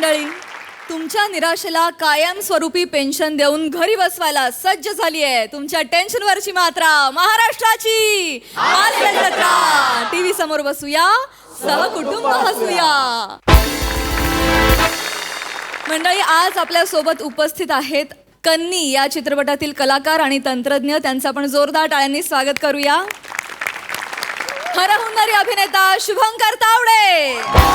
मंडळी, तुमच्या निराशेला कायमस्वरूपी पेन्शन देऊन घरी बसवायला सज्ज झाली आहे तुमच्या टेन्शनवरची मात्रा महाराष्ट्राची जत्रा. टीव्ही समोर बसूया, सहकुटुंब हसूया. मंडळी, आज आपल्या सोबत उपस्थित आहेत कन्नी या चित्रपटातील कलाकार आणि तंत्रज्ञ. त्यांचं आपण जोरदार टाळ्यांनी स्वागत करूया. हरहुन्नरी अभिनेता शुभंकर तावडे,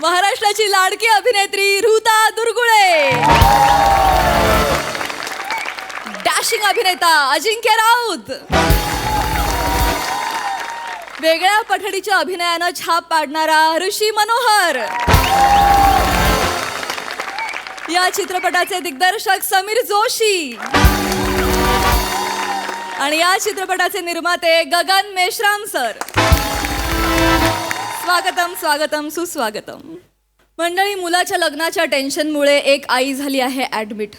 महाराष्ट्राची लाडकी अभिनेत्री ऋता दुर्गुळे, डॅशिंग अभिनेता अजिंक्य राऊत, वेगळ्या पठडीच्या अभिनयानं छाप पाडणारा ऋषी मनोहर, या चित्रपटाचे दिग्दर्शक समीर जोशी आणि या चित्रपटाचे निर्माते गगन मेश्राम सर. स्वागतम स्वागतम सुस्वागतम. मंडळी, मुलाच्या लग्नाच्या टेन्शनमुळे एक आई झाली आहे ॲडमिट.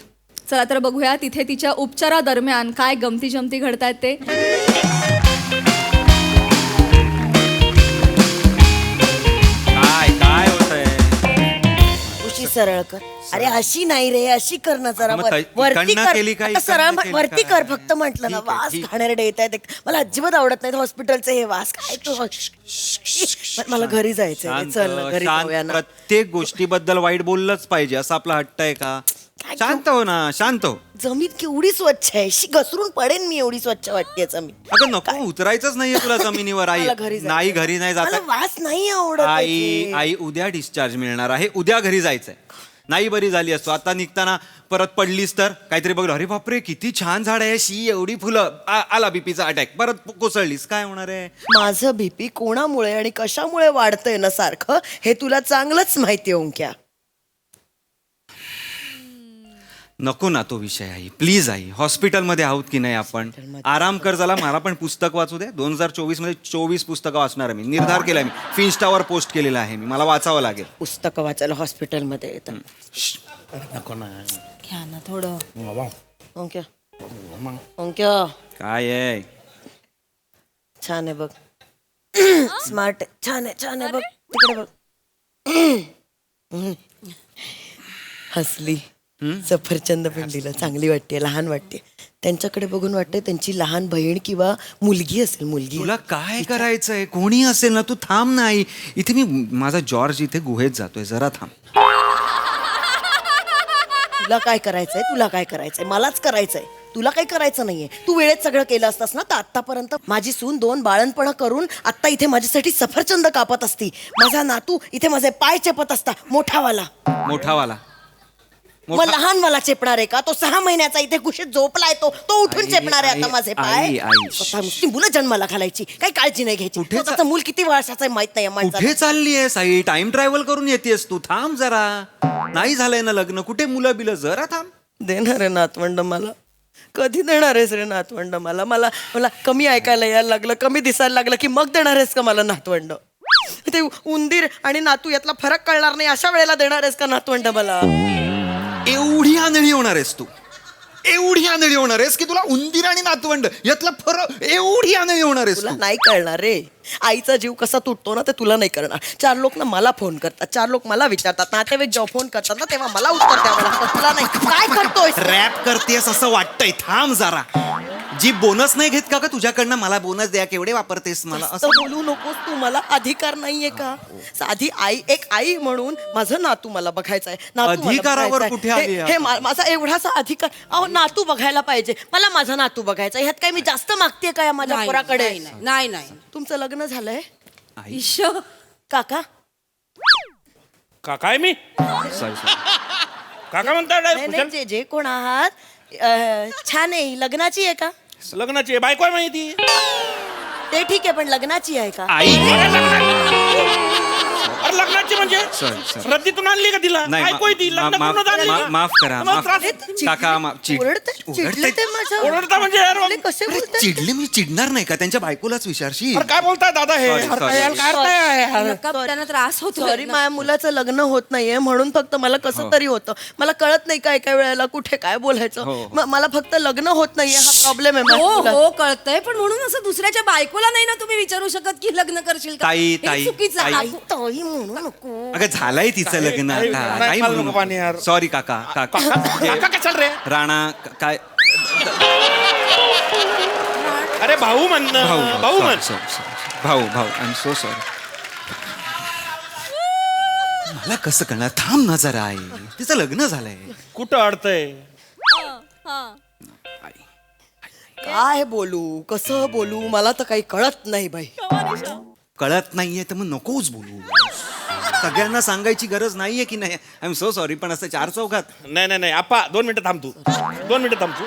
चला तर बघूया तिथे तिच्या उपचारादरम्यान काय गमती जमती घडतायत ते. काय होतंय? उशी सरळ कर. अरे अशी नाही रे, अशी कर ना जरा. मग वरती इकडनं केली का, कर. आता सरळ इकडनं केली वरती का? कर फक्त म्हटलं ना. ठीक आहे, वास ठीक. घाणेरडे येत आहेत. मला अजिबात आवडत नाही हॉस्पिटलचे हे वास. काय तू मला घरी जायचंय. शांत, चल ना, घरी शांत. जाऊया ना. प्रत्येक गोष्टीबद्दल वाईट बोललंच पाहिजे असं आपला हट्ट आहे का? शांत हो ना, शांत हो. जमीन केवढी स्वच्छ आहे. घसरून पडेन मी, एवढी स्वच्छ वाटते जमीन. अगं नको, उतरायचंच नाहीये तुला जमिनीवर. आई मला घरी जायचंय. नाही, घरी नाही मला जात. वास नाही आवडत. आई आई उद्या डिस्चार्ज मिळणार आहे. उद्या घरी जायचंय. नाही बरी झाली असतो. आता निघताना परत पडलीस तर काहीतरी बघलं, अरे बापरे किती छान झाड आहे, शी एवढी फुलं, आला बीपीचा अटॅक, परत कोसळलीस, काय होणार आहे? माझं बीपी कोणामुळे आणि कशामुळे वाढतंय ना सारखं, हे तुला चांगलंच माहिती आहे ओंक्या. नको ना तो विषय. आई प्लीज, आई हॉस्पिटलमध्ये आहोत की नाही आपण, आराम कर. झाला मला पण पुस्तक वाचू दे. 2024 मध्ये 24 पुस्तकं वाचणार आहे मी. निर्धार केलाय मी. फिन्स्टावर पोस्ट केलेला आहे मी. मला वाचावं लागेल. पुस्तकं वाचायला हॉस्पिटलमध्ये येतात. नको ना. घ्या ना थोडं. ओंक्या ओंक्या, काय आहे? छान आहे बघ. स्मार्ट आहे. छान आहे, छान आहे बघ. तिकडे बघ. हसली. सफरचंद पिंडीला चांगली वाटते, लहान वाटते. त्यांच्याकडे बघून वाटते त्यांची लहान बहीण किंवा मुलगी असेल. मुलगी. तुला काय करायचंय? कोणी असेल ना, तू थांब नाही. इथे मी माझा जॉर्ज इथे गुहेत जातोय, जरा थांब. तुला काय करायचंय? तुला काय करायचंय? मलाच करायचंय. तुला काही करायचं नाहीये. तू वेळेत सगळं केलं असतास ना, तर आतापर्यंत माझी सून 2 बाळणपणा करून आता इथे माझ्यासाठी सफरचंद कापत असती. माझा नातू इथे माझे पाय चेपत असता. मोठावाला मोठावाला मग लहानवाला चेपणार आहे का? तो 6 महिन्याचा इथे कुशीत झोपलाय. तो उठून चेपणार आहे आता माझे पाय. स्वतः नुसती मुलं जन्माला घालायची, काही काळजी नाही घ्यायची. स्वतःचं मूल किती वर्षाचं आहे माहित नाही माणसाला. कुठे चालली आहे साई? टाइम ट्रॅव्हल करून येतेस तू. थांब जरा. नाही झालंय ना लग्न, कुठे मुलं बिलं, जरा थांब. देणार आहे नातवंड मला? कधी देणार आहेस रे नातवंड मला? मला मला कमी ऐकायला यायला लागलं, कमी दिसायला लागलं की मग देणार आहेस का मला नातवंड? ते उंदीर आणि नातू यातला फरक कळणार नाही अशा वेळेला देणार आहेस का नातवंड मला? एवढी आंधळी होणार आहेस तू? एवढी आंधळी होणार आहेस की तुला उंदीर आणि नातवंड यातला फरक, एवढी आंधळी होणार आहेस तुला तू? नाही कळणार रे. आईचा जीव कसा तुटतो ना, ते तुला नाही करणार. 4 लोक ना मला फोन करतात, 4 लोक मला विचारतात, नातेवाईक जेव्हा फोन करतात ना तेव्हा मला उत्तर द्यावं लागतं. तुला नाही. काय करतोय? रॅप करतेस असं वाटतंय. थांब जरा. जी बोनस नाही घेत का तुझ्याकडनं? मला बोनस द्या. केवढे वापरतेस मला असं बोलू नकोस तू. मला अधिकार नाहीये का? साधी आई, एक आई म्हणून माझं नातू मला बघायचंय. अधिकारावर कुठे आली हे माझा एवढासा अधिकार. अहो, नातू बघायला पाहिजे मला. माझा नातू बघायचा. ह्यात काय मी जास्त मागते काय माझ्या पोराकडे? नाही नाही. तुमचं लग्न झालंय ईश, काका? काका आहे मी? काका म्हणता नाही, नाही, जे कोण आहात, छान आहे. लग्नाची आहे का? लग्नाची आहे, बायको आहे माहिती. ते ठीक आहे, पण लग्नाची आहे का? आई अरे लग्नाची म्हणजे सॉरी. रद्दीतून आणली का तिला? नाही, बायको आहे ती, लग्न करूनच आणली का? माफ करा. मग त्रास- काका चिडले ते माझ्या. ओरडता म्हणजे यार, अरे, कसे बोलताय? चिडले मी? चिडणार नाही का? त्यांच्या बायकोलाच विचारशी. अरे काय बोलताय दादा हे? Sorry, sorry. अरे यार, काय करताय यार नका, त्यांना त्रास होतो सॉरी माझ्या मुलाचं लग्न होत नाहीये म्हणून फक्त मला कसं तरी होतं. मला कळत नाही काय काय वेळेला कुठे काय बोलायचं. मला फक्त लग्न होत नाहीये हा प्रॉब्लेम आहे माझ्या हो मुलाचा. हो कळतंय, पण म्हणून असं दुसऱ्याच्या बायकोला नाही ना तुम्ही विचारू शकत की लग्न करशील का? ताई, हे ताई, चुकीचं ताई. आहे. ताई म्हणू नको. अगं झालंय तिचं लग्न ताई, आता नाही, काही मला म्हणू नको पाणी यार. नको. सॉरी काका काका काका काय चाल रे राणा काय अरे भाऊ म्हण भाऊ म्हण भाऊ आय एम सो सॉरी. मला कसं कळणार, थांब ना जरा आहे, तिचं लग्न झालंय. कुठं अडतंय हा. काय बोलू कसं बोलू मला तर काही कळत नाही बाई. कळत नाहीये तर मग नकोच बोलू. सगळ्यांना सांगायची गरज नाहीये की नाही. आय एम सो सॉरी, पण असं चार चौकात नाही आपा 2 मिनिटं थांब तू 2 मिनिटं थांब तू.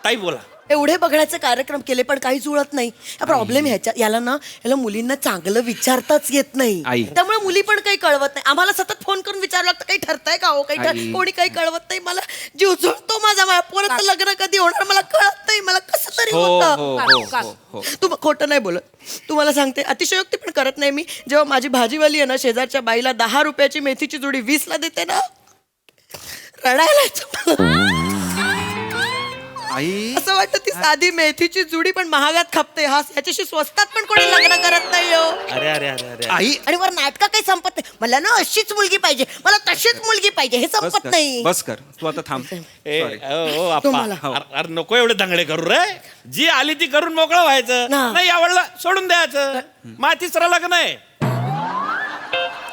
ताई बोला. एवढे बघण्याचे कार्यक्रम केले पण काही जुळत नाही. प्रॉब्लेम याला मुलींना चांगलं विचारताच येत आई. नाही. त्यामुळे मुली पण काही कळवत नाही. आम्हाला सतत फोन करून विचारावं लागतं काही ठरतंय का हो काही आई. कोणी काही कळवत नाही. मला जीव जुळतो माझा पोराचं लग्न कधी होणार मला कळत नाही. मला कसं तरी हो होतं. हो हो हो. तू खोटं नाही बोलत. तुम्हाला सांगते अतिशयोक्ती पण करत नाही मी. जेव्हा माझी भाजीवाली आहे ना शेजारच्या बाईला 10 रुपयाची मेथीची जोडी 20ला देते ना रडायला येतं मला. आई असं वाटतं ती साधी मेथीची जुडी पण महागात खपते. याच्याशी स्वस्तात पण कोणी लग्न करत नाही हो. अरे आई आणि वर नाटक काही संपत नाही. मला ना अशीच मुलगी पाहिजे मला तशीच मुलगी पाहिजे हे बस संपत कर नाही. बस कर तू आता थांब. ए Sorry. ओ आप्पा तुम्हाला. अरे नको एवढे दंगडे करू रे. जी आली ती करून मोकळं व्हायचं. ना. नाही आवडलं सोडून द्यायचं. मा तिसरा लग्न आहे.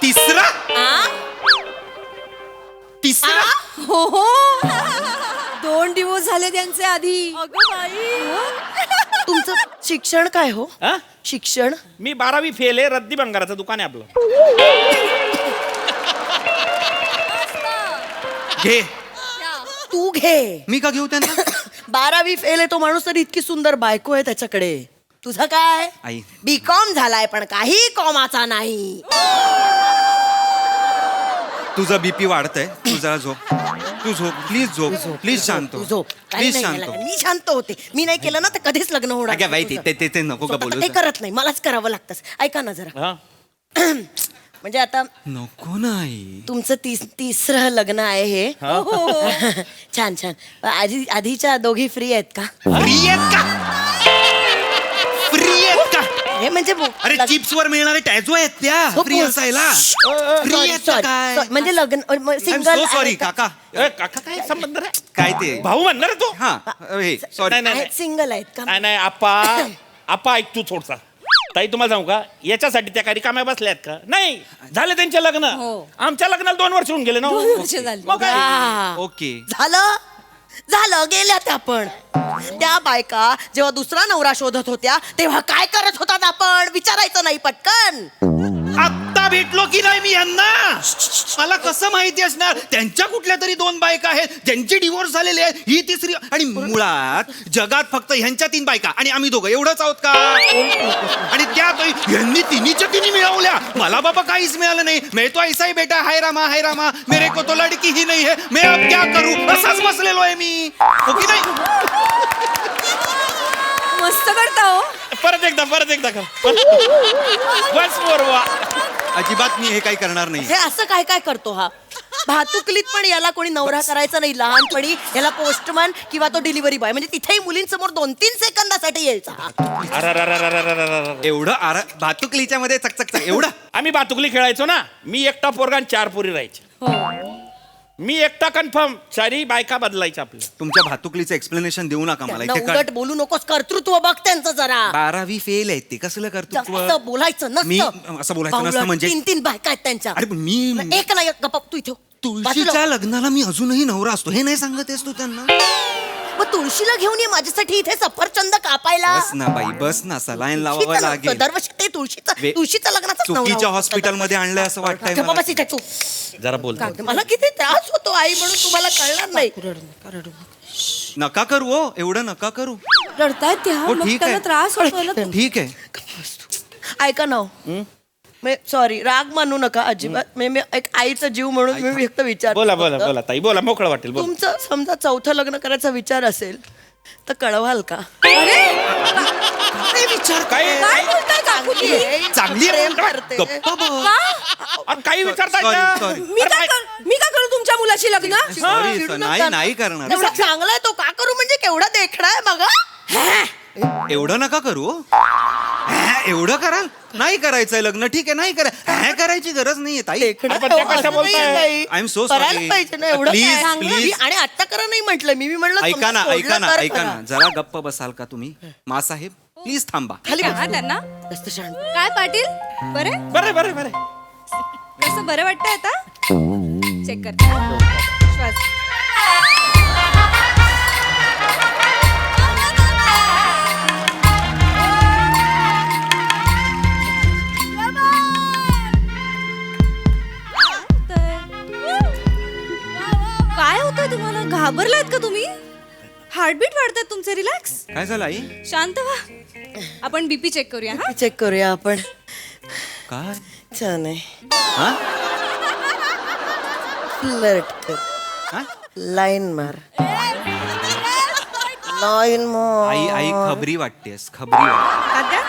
तिसरा तिसरा हो हो 2 दिवस झाले त्यांचे आधी. तुमचं शिक्षण काय हो हा? शिक्षण मी 12वी फेल आहे. रद्दी भंगाराचं दुकान आहे आपलं. घे. तू घे. मी का घेऊ त्यांना. 12वी फेल आहे तो माणूस तरी इतकी सुंदर बायको आहे त्याच्याकडे. तुझं काय आई. B.Com झालाय पण काही कॉमाचा नाही. तुझा बीपी वाढतंय, तू जरा झोप. तू झोप प्लीज, झोप प्लीज, शांत तू हो. झोप. काही प्लीज नाही शांत मला. हो. मी शांत होते. मी नाही केलं ना तर कधीच लग्न होणार अगं बाई नाही ते तुझं. ते ते नको का स्वतः बोलू. काही करत नाही मलाच करावं लागतं. ऐका ना जरा हा? म्हणजे आता नको नाही. तुमचं तिसरं लग्न आहे हे. छान छान. आधीच्या दोघी फ्री आहेत का. फ्री आहेत का. फ्री आहेत का. हे म्हणजे अरे चिप्स वर मिळणारे टॅझो आहेत त्या फ्री असायला. फ्री आहेत का काय. म्हणजे लग्न सिंगल सॉरी काका. ए, काका काय संबंध रे. काय ते भाऊ म्हणणार रे तू. हा हे सॉरी. नाही. सिंगल आहेत का. नाही आप्पा ऐक तू थोडसा. ताई तुम्हाला सांगू का याच्यासाठी त्या काही रिकाम्या बसल्यात का. नाही झाले त्यांचे लग्न. आमच्या लग्नाला 2 वर्ष होऊन गेले ना. 2 वर्ष झाली. मग काय. ओके झालं गेल्यात आपण. त्या बायका जेव्हा दुसरा नवरा शोधत होत्या तेव्हा काय करत होतात आपण विचारायचं नाही पटकन. आत्ता भेटलो की नाही मी यांना. मला कसं माहिती असणार. त्यांच्या कुठल्या तरी 2 बायका आहेत ज्यांचे डिवोर्स झालेले आहेत. ही तिसरी. आणि मुळात जगात फक्त ह्यांच्या 3 बायका आणि आम्ही दोघं एवढंच आहोत का. आणि त्यात ह्यांनी तिन्हीच्या तिन्ही मिळवल्या. मला बाबा काहीच मिळालं नाही. मैं तो ऐसा ही बेटा हाय रामा मेरे को तो लड़की ही नहीं है मैं अब क्या करूं. असाच बसलेलो आहे मी. हो की नाही. मस्त करता हो. परत एकदा कर. बस वा. अजिबात मी हे काही करणार नाही. हे असं काय काय करतो हा. भातुकलीत पण याला कोणी नवरा करायचा नाही. लहानपणी याला पोस्टमन किंवा तो डिलिव्हरी बॉय म्हणजे तिथेही मुलींसमोर 2-3 सेकंदासाठी यायचा. अरे एवढं भातुकलीच्या मध्ये चकचक एवढं. आम्ही बातुकली खेळायचो ना. मी एकटा पोरगा आणि 4 पोरी राहायचे. मी एकटा कन्फर्म 4 बायका बदलायच्या आपल्या. तुमच्या भातुकलीचं एक्सप्लेनेशन देऊ नका मला. इथे उलट बोलू नकोस. कर्तृत्व बघ त्यांचं जरा. 12वी फेल आहेत ते कसलं कर्तृत्व. जास्त बोलायचं मी नसतं. असं बोलायचं नसतं म्हणजे. 3 बायका आहेत त्यांच्या. अरे पण मी एक नाही गप्पा तू इथे तुळशीच्या लग्नाला मी अजूनही नवरा असतो हे नाही सांगत आहेस तू त्यांना. मग तुळशीला घेऊन ये माझ्यासाठी इथे सफरचंद कापायला. बस ना बाई बस ना. सलाईन लावावं तुळशीचं लागेल. नसतं. दरवर्षी ते तुळशीचं लग्नाचं चुकीच्या हॉस्पिटल मध्ये आणलंय असं वाटतंय मला. बस इथे तू. जरा बोल. मला किती त्रास होतो आई म्हणून तुम्हाला कळणार नाही. नका करू हो. एवढं नका करू. रडतायत त्या. हो, मग ठीक त्यांना आहे. त्रास होतो ना. ठीक आहे. ऐका ना सॉरी राग मानू नका अजिबात. मी एक आईचा जीव म्हणून मी व्यक्त विचार. बोला ताई बोला मोकळं वाटेल. बोल. तुमचं समजा 4थं लग्न करायचा विचार असेल तर कळवाल का. अरे काय विचार काय काय बोलताय काकू तुम्ही? चांगली आहे. प्रेम करते. गप्पा बस. अरे काही विचारताय Sorry, का? sorry. मी का करू तुमच्या मुलाशी लग्न? सॉरी चिडू नाही नका. नाही करणार एवढा चांगला आहे तो, का करू म्हणजे केवढा देखणा आहे बघा. एवढं नका करू एवढं कराल नाही करायचंय लग्न ठीक आहे नाही करायची गरज नाहीये ताई देखणं आपण त्या कशा असं बोलताय? नाहीये काही. I am so करायला sorry. पाहिजे ना एवढं Please, काय? please. मी- आणि आता करा नाही म्हटलं मी म्हणलं ऐका ना समजा ऐका ना सोडलं तर ऐका ना करा. जरा गप्प बसाल का तुम्ही मासाहेब प्लीज थांबा खाली काय बस. हा त्यांना? जास्त शांत. काय पाटील बरे बरे बरे बरे कसं बरं वाटतंय आता चेक करते हा. श्वास काय होतंय तुम्हाला घाबरलात का तुम्ही हार्टबीट वाढतात तुमचे रिलॅक्स काय झालं आई शांत व्हा आपण बीपी चेक करूया हा चेक करूया आपण. काय छान आहे. हा? फ्लर्ट कर. हा? लाईन मार. लाईन मार. आई आई खबरी वाटतेस खबरी वाटते. तात्या?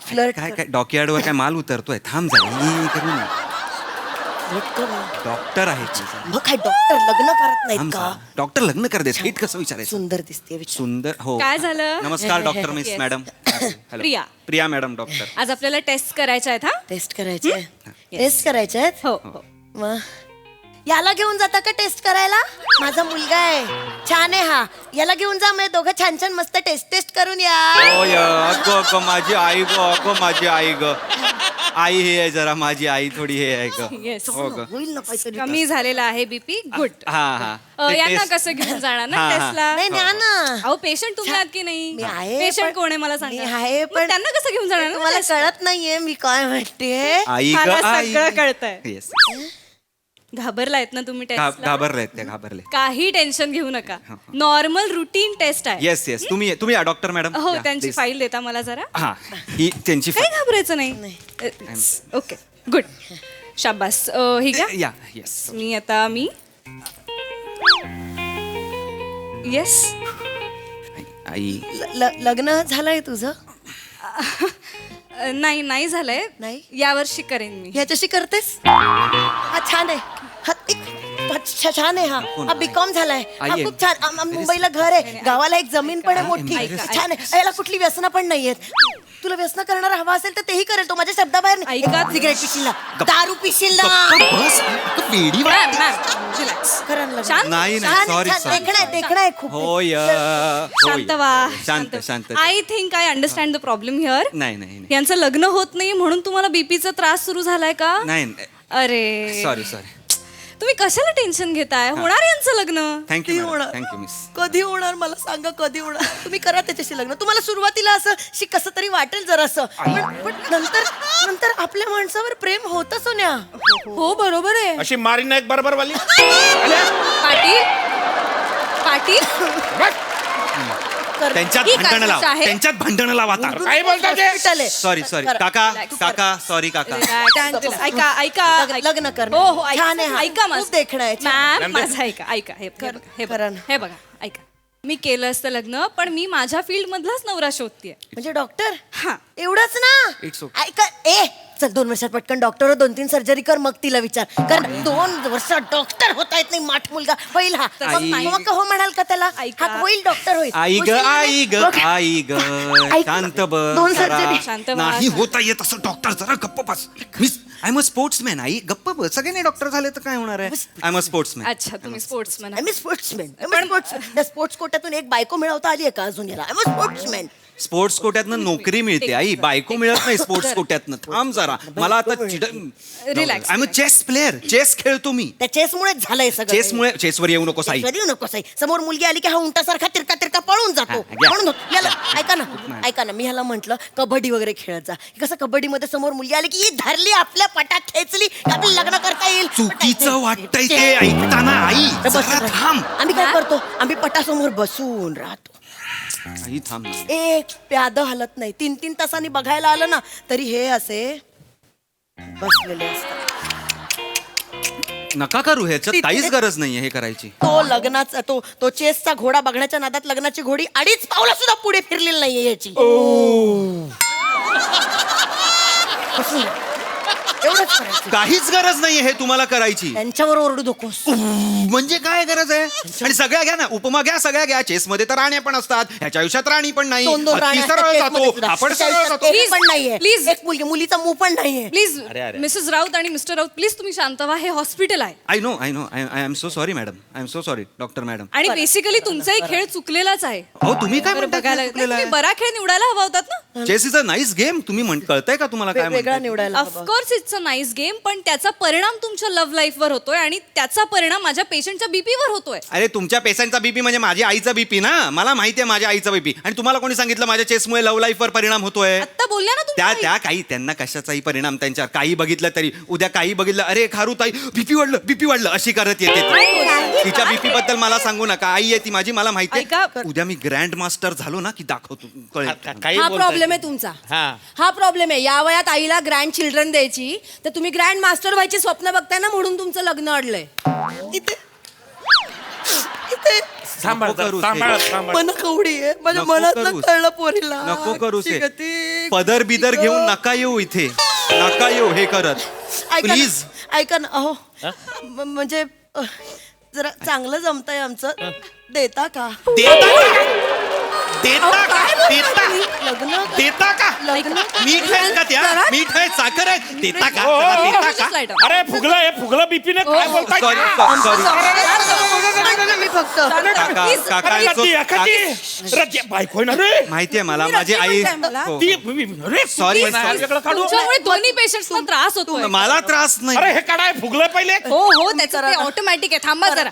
फ्लर्ट काय काय डॉकयार्डवर काय माल उतरतोय थांब जरा ही करू ना कर. डॉक्टर आहे मग काय डॉक्टर लग्न करत नाहीत का? डॉक्टर लग्न करते हेट कसं विचारायचं सुंदर दिसते सुंदर हो काय झालं? नमस्कार doctor miss Yes. Madam hello Priya. Priya madam doctor आज आपल्याला टेस्ट करायच्या आहेत हा टेस्ट करायचे टेस्ट करायचे आहेत हो हो मग याला घेऊन जाता का टेस्ट करायला? माझा मुलगा आहे छान आहे हा. याला घेऊन जा मग दोघं छान छान मस्त टेस्ट करून या. ओय अगो अगो माझी आई गो अगो माझी आई ग आई हे आहे जरा माझी आई थोडी हे आहे ग Yes. हो ग होईल ना काहीतरी. कमी झालेला आहे बीपी गुड हा हा ते यांना test- कसं घेऊन जाणार ना हा, हा. टेस्टला नाही न्या ना. अहो पेशंट तुम्ही आहात की नाही मी आहे पेशंट पण- कोण आहे मला मी सांगा आहे मग पण त्यांना कसं घेऊन जाणार ना तुम्हाला test ला? कळत नाहीये मी काय म्हणते. आई ग मला आई सगळं कळतंय येस घाबरलायत ना तुम्ही टेस्टला घाबरले त्या घाबरले काही टेन्शन घेऊ नका नॉर्मल रुटीन टेस्ट आहे येस येस तुम्ही या डॉक्टर मॅडम हो त्यांची फाईल देता मला जरा हा ही त्यांची काही घाबरायचं नाही ओके गुड शाबास ही का या येस मी आता येस आई लग्न झालंय तुझं? नाही झालंय नाही? यावर्षी करेन मी ह्याच्याशी करतेस? हा छान आहे. हा छान आहे हा. हा बीकॉम झालाय. हा आई, खूप छान. मुंबईला घर आहे, गावाला एक जमीन पण आहे मोठी. ऐका, छान आहे. याला कुठली व्यसनं पण नाहीयेत. तुला व्यसन करणारा हवा असेल तर तेही करेल तो माझ्या शब्दाबाहेर नाही. ऐका. सिगरेट पिशील ना, दारू पिशील ना. बस वेडी मॅम रिलॅक्स करा ना लग्न. शांत नाही छान नाही आहे, सॉरी छान. सॉरी देखणं आहे खूप. होय शांत व्हा शांत शांत I think I understand the problem here नाही नाही नाही. यांचं लग्न होत नाही म्हणून तुम्हाला बीपीचा त्रास सुरू झालाय का नाही अरे सॉरी सॉरी तुम्ही कशाला टेन्शन घेताय होणार यांचं लग्न थँक्यू कधी होणार? थँक्यू मिस कधी होणार मला सांगा कधी होणार? तुम्ही करा त्याच्याशी लग्न. तुम्हाला सुरुवातीला असं कसं तरी वाटेल जरासं पण नंतर आपल्या माणसावर प्रेम होतं सोन्या. हो बरोबर आहे अशी मारी नाही बरोबर वाली पाटील पाटील त्यांच्यात ही भांडण लाव गोष्ट आहे. त्यांच्यात भांडण लाव आता काय बोलता ते? हॉस्पिटल आहे. सॉरी सॉरी करा. काका Relax. काका सॉरी काका ऐका ऐका लग्न कर. हो हो ऐका. छान आहे हा. ऐका खूप देखणं आहे. छान. मॅम माझं ऐका ऐका हे बघा, हे करा बघा ना. हे बघा ऐका मी केलं असतं लग्न पण मी माझ्या फील्ड मधलाच नवरा शोधतेय म्हणजे डॉक्टर हा एवढंच ना. It's okay. ऐका चल 2 वर्षात पटकन डॉक्टर 2-3 सर्जरी कर मग तिला विचार कारण 2 वर्षात डॉक्टर होता येत नाही माठ मुलगा होईल हा आई. मग हो म्हणाल का त्याला ऐका. हा होईल डॉक्टर होईल आई ग होशील ना? आई ग बघ. आई ग ऐक. शांत बस 2 जरा. सर्जरी. शांत व्हा. नाही होता येत असं डॉक्टर जरा गप्प बस miss I am a sportsman आई गप्प बस सगळे डॉक्टर झाले तर काय होणार आहे आय एम अ स्पोर्ट्समॅन अच्छा तुम्ही स्पोर्ट्समन आय एम स्पोर्ट्समॅन त्या स्पोर्ट्स कोट्यातून एक बायको मिळवता आली आहे का अजून याला आय एम स्पोर्ट्समॅन. स्पोर्ट्स कोट्यातनं नोकरी मिळते आई बायको मिळत नाही स्पोर्ट्स कोट्यातनं थांब जरा मला आता Relax. I am a chess player chess खेळतो मी त्या चेसमुळेच झालंय सगळं. चेसमुळे चेसवर येऊ नको साई कधी नको साई समोर मुलगी आली की हा उंटासारखा तिरका पळून जातो हा, घ्या. म्हणून याला ऐका ना मी ह्याला म्हंटल कबड्डी वगैरे खेळत जा कसं कबड्डीमध्ये समोर मुलगी आली की ही धरली आपल्या पटात खेचली की आपल्याला लग्न करता येईल. चुकीचं वाटतंय ते ऐकताना आई जरा थांब आम्ही काय करतो आम्ही पटासमोर बसून राहतो आई थांब ना. एक प्याद हलत नाही 3-3 तासांनी बघायला आलं ना तरी हे असे बसलेले असतात. नका करू ह्याच्यात काहीच गरज नाहीये हे करायची. तो लग्नाचा तो चेसचा घोडा बघण्याच्या नादात लग्नाची घोडी 2.5 पावला सुद्धा पुढे फिरलेली नाहीये याची. बसून जा. एवढंच करायचं. काहीच गरज नाहीये हे तुम्हाला करायची. त्यांच्यावर ओरडू नकोस. म्हणजे काय गरज आहे? आणि सगळ्या घ्या ना, उपमा घ्या, सगळ्या घ्या. चेस मध्ये तर राण्या पण असतात, ह्याच्या आयुष्यात राणी पण नाही. 2-2 हत्ती राण्या सरळ असतात जातो, chessमध्ये आपण सुद्धा. सरळ जातो. एक पण नाहीये. Please. एक मुलीचा मूळ पण नाहीये. प्लीज अरे, अरे. मिसेस राऊत आणि मिस्टर राऊत प्लीज तुम्ही शांत व्हा. हे हॉस्पिटल आहे I know I am so sorry madam, I am so sorry doctor madam. आणि बेसिकली तुमचाही खेळ चुकलेलाच आहे. हो तुम्ही काय बरं, म्हणताय बघायला काय चुकलेलं तुम्ही आहे? बरा खेळ निवडायला हवा होतात ना. Chess is a nice game. तुम्ही कळतंय का तुम्हाला काय वेगळा म्हणताय? निवडायला हवा. Of course it's a nice game, पण त्याचा परिणाम तुमच्या लव्ह लाईफवर होतोय आणि त्याचा परिणाम माझ्या पेशंटच्या बीपीवर होतोय. अरे तुमच्या पेशंटचा बीपी म्हणजे माझ्या आईचा बीपी ना. मला माहिती आहे माझ्या आईचा बीपी. आणि तुम्हाला कोणी सांगितलं माझ्या चेसमुळे लव्ह लाईफवर परिणाम होतोय? आता बोलल्या ना त्या तुम्ही. त्या काही त्यांना कशाचाही परिणाम त्यांच्यावर काही बघितलं तरी उद्या काही बघितलं, अरे खारू ताई बीपी वाढलं अशी करत येते ती. तिच्या बीपी बद्दल मला सांगू नका. आई आहे ती माझी, मला माहिती ऐका. आहे. उद्या मी ग्रँड मास्टर झालो ना की दाखवतो, कळेल. काही हा बोलताय. प्रॉब्लेम आहे तुमचा. हा. हा प्रॉब्लेम आहे. या वयात आईला ग्रँड चिल्ड्रन द्यायची तर तुम्ही ग्रँड मास्टर व्हायचे स्वप्न बघताय ना, म्हणून तुमचं लग्न अडलंय. इथे इथे सांभाळ नको करूस सांभाळ हे. सांभाळ. मन कवडी आहे माझ्या नको मनात करूस. कळलं पोरीला. नको करूस हे. ती गती. पदर बिदर घेऊन नका येऊ इथे, नका येऊ हे करत ऐका ना, प्लीज. ऐका ना अहो म्हणजे जरा चांगलं जमतंय आमचं. देता का? देता का? देता लग्न देता का? लग्न मीठ आहे का त्या? मीठ आहे, साखर आहे, देता का? हो, हो, देता Just light का? up. अरे फुगला बीपीने काय बोलताय? सॉरी मी फक्त काका Please, काका अरे, it's okay. एखादी रती बायको आहे ना रे. माहितीये मला माझी आई हो. ती अरे Sorry, नाही, sorry. वेगळं काढू. तुमच्यामुळे दोन्ही पेशंट्सना त्रास होतोय. मला त्रास नाही. अरे हे काढाय फुगलं पहिले. हो हो त्याचं ते ऑटोमॅटिक आहे. थांबा जरा.